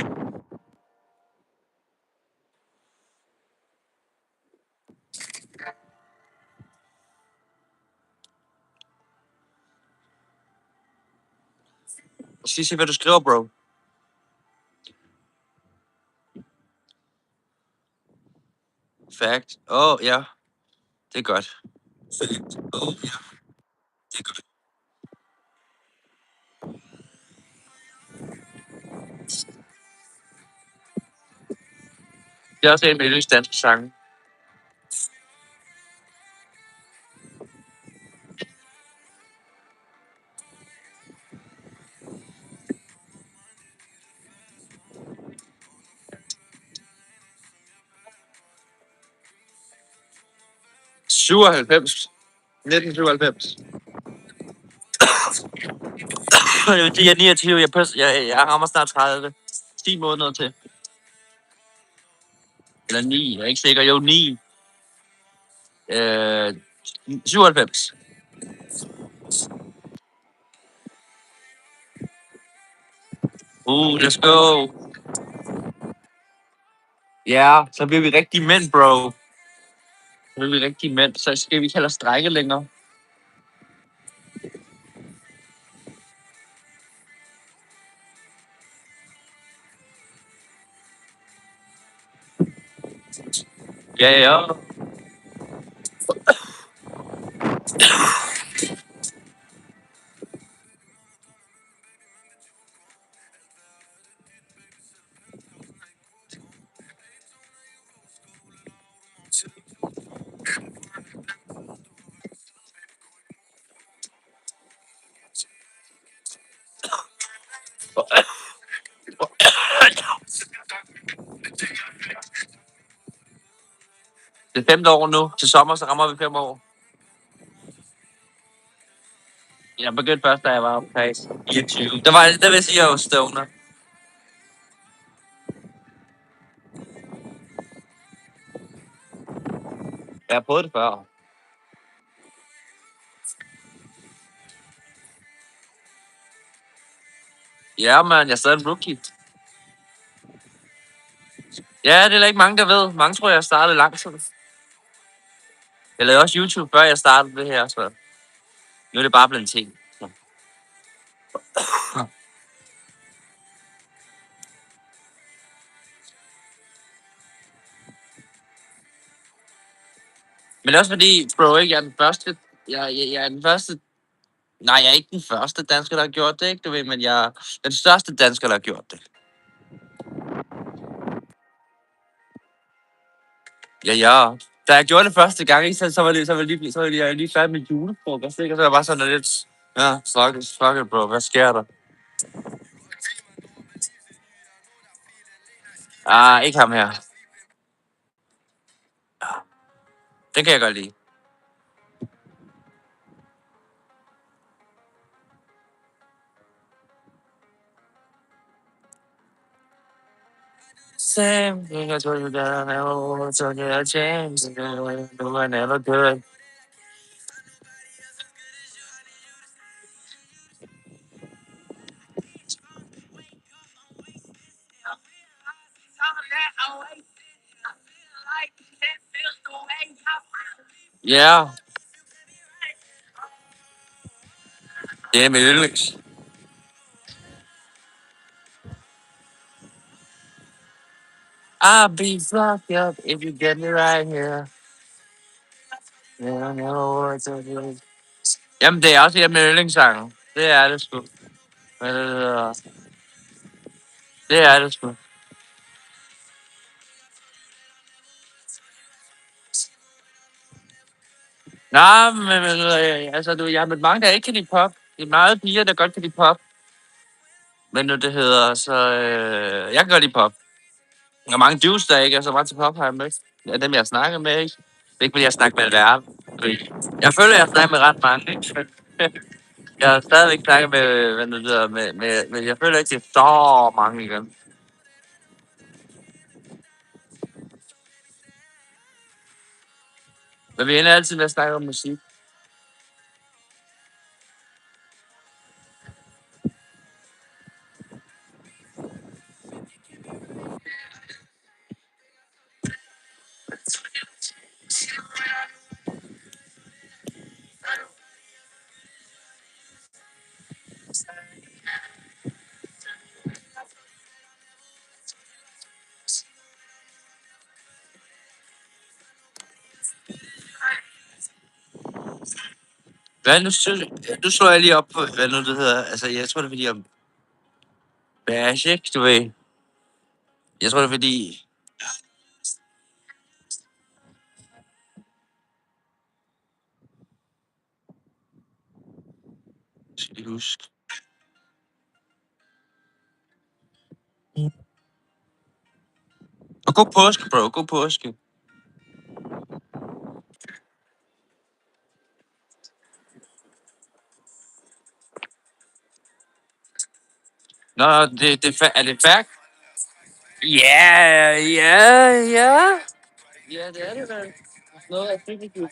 Se, hvad du skriver, bro. Fact. Ja. Det er godt. Fact. Ja. Det er godt. Det er også en af de danske sange. '97. 1997. Jeg er 29. Jeg rammer snart 30. 10 måneder til. Eller 9. Jeg er ikke sikker. Jo, 9. 97. Let's go. Ja, så bliver vi rigtig mænd, bro. Så bliver vi rigtig mænd. Så skal vi ikke heller strække længere. Ja. Det er 5. år nu. Til sommer, så rammer vi 5 år. Jeg begyndte først, da jeg var på plads. 24. Der vil jeg sige, at jeg var stoner. Jeg har prøvet det før. Ja, man, jeg er stadig en rookie. Ja, det er der ikke mange, der ved. Mange tror, jeg startede lang tid. Jeg lavede også YouTube, før jeg startede det her. Så nu er det bare blevet en ting. Men også fordi, bro, ikke, jeg er den første. Jeg er den første. Nej, jeg er ikke den første dansker, der har gjort det, ikke? Du ved, men jeg er den største dansker, der har gjort det. Ja. Da jeg gjorde det første gang, ikke, så var jeg lige færdig med julefrokost, ikke? Og så var jeg bare sådan lidt, ja, fuck it, bro, hvad sker der? Ikke ham her. Den kan jeg godt lide. Same thing I told you that I never told you I changed. No, I never could. Ja. Det er min yndlings. I'll be fucked up if you get me right here. Yeah, I never would tell you. Jamen, det er også en af mine yndlingssange. Det er det sgu. Hvad det hedder? Det er det sgu. Nej, men altså, jeg har mødt mange, der ikke kan lide pop. Det er meget piger, der godt kan lide pop. Men nu det hedder, så jeg kan godt lide pop. Der er mange dudes, der ikke er så meget til pop, har jeg mødt. Det er dem, jeg snakker med, ikke? Det er ikke, fordi jeg snakker med verden. Jeg føler, jeg snakker med ret mange, ikke? Jeg har stadigvæk snakket med, hvad nu det hedder, med, jeg føler ikke, det er så mange igen. Men vi ender altid med at snakke om musik. Hvad nu slår jeg lige op på, hvad nu det hedder. Altså, jeg tror, det er fordi, om bash, ikke? Du ved. Jeg tror, det er fordi... Jeg skal lige huske. Og god påske, bro. God påske. Nå, er det fact? Ja. Ja, det er det vel. Noget af det, vi kan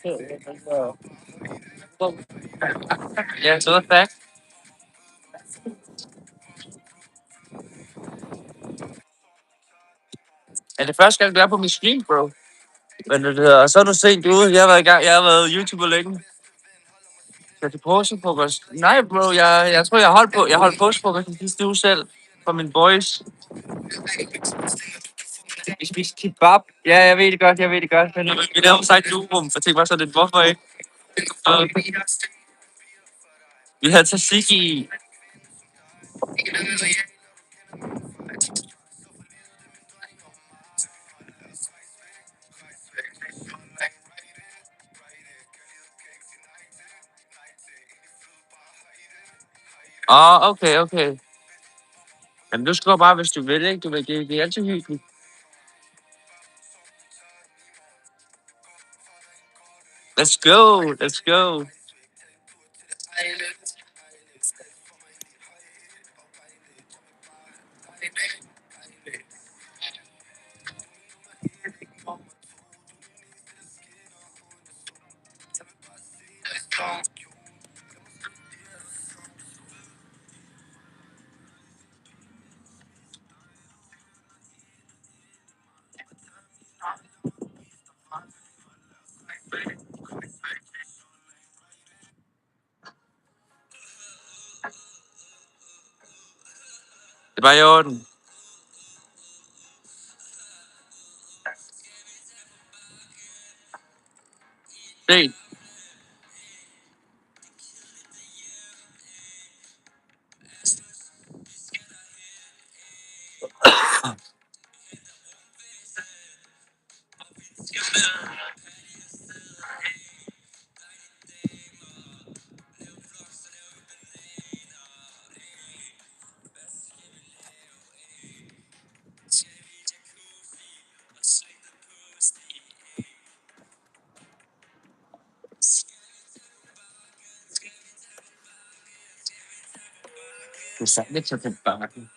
ja, noget af fact. Er det første gang, du er på min stream, bro? Men det hedder, og så er du sent ude. Jeg har været i gang. Jeg har været YouTuber længe. Skal til påskefrokost? Nej, bro. Jeg tror, jeg holdt påskefrokost den sidste uge selv. For mine boys. Vi spiste kebab. Ja, jeg ved det godt. Men vi lavede sagt lurum. Jeg tænkte bare sådan lidt, hvorfor ikke? Vi havde tzatziki. Okay. Jamen, du skriver bare, hvis du vil, ikke? Du ved, det er altid hyggeligt. Let's go, let's go. Det er bare i orden. Se. Du er særlig til den bakken.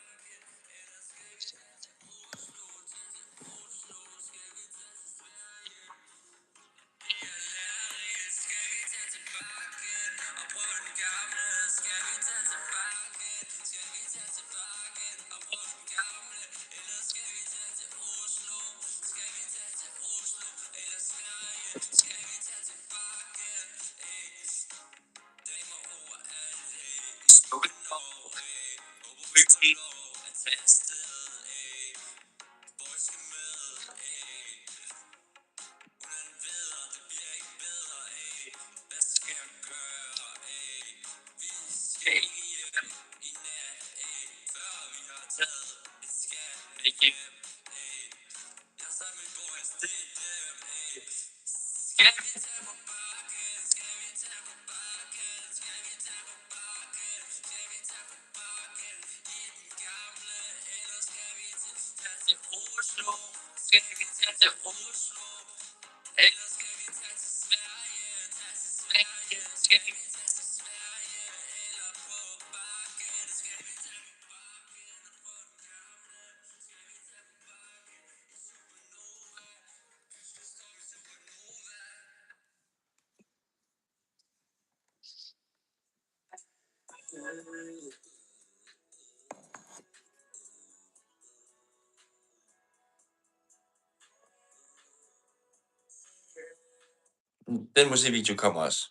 Den musikvideo kommer også.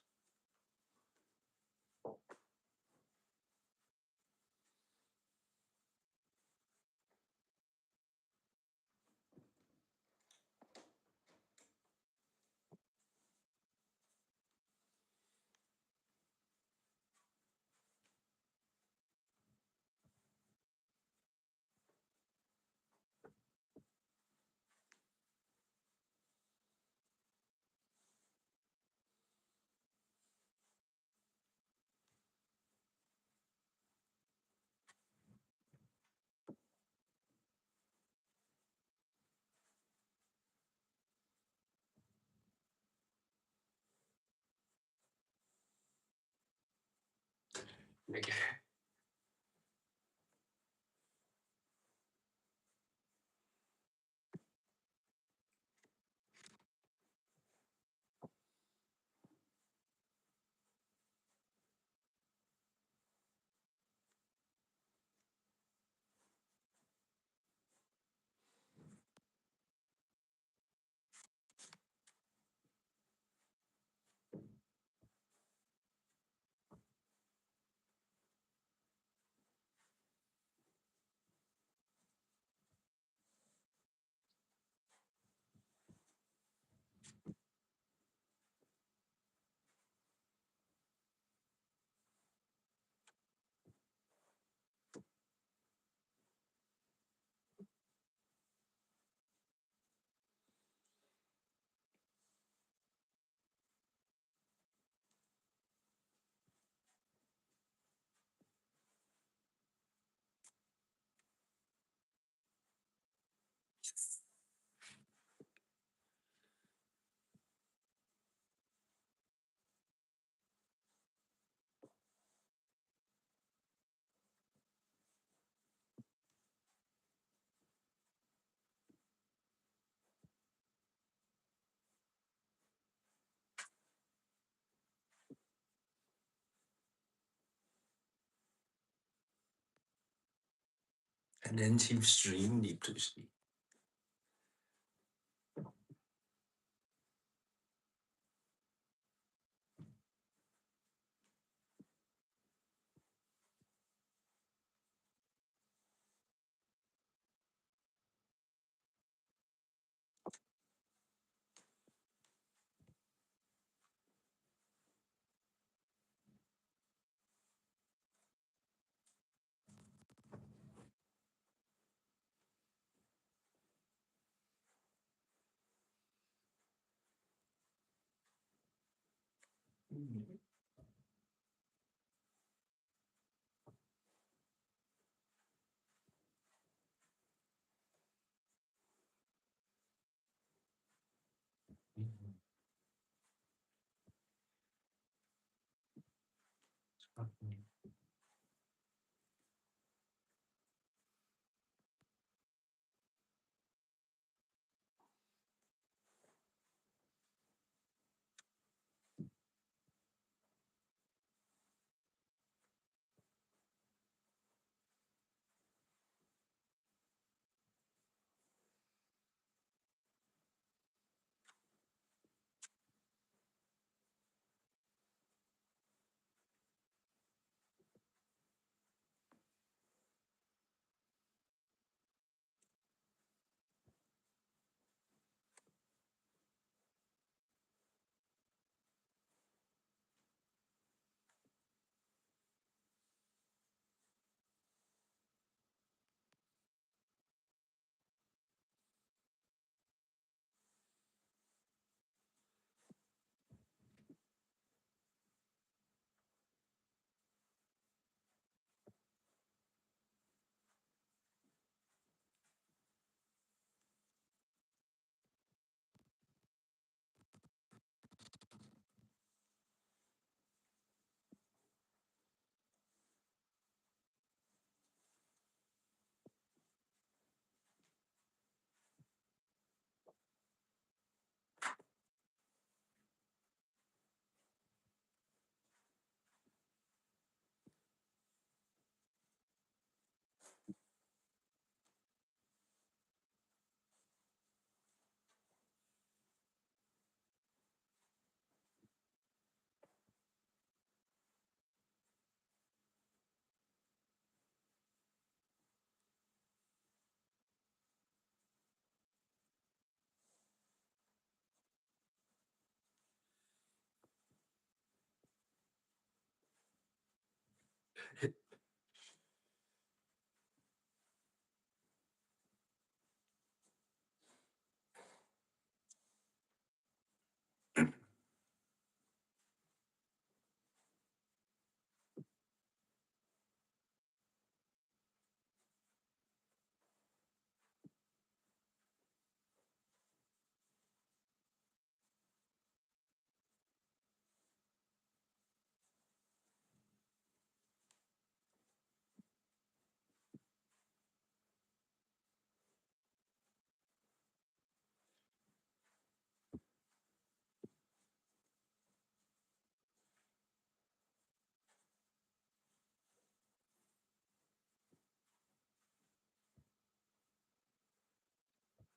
En anden time stream lige pludselig.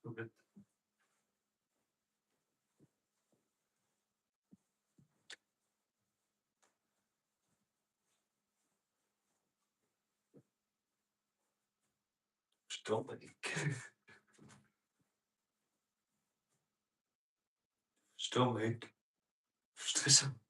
Okay. Forstår man ikke. Forstår man ikke. Stresser.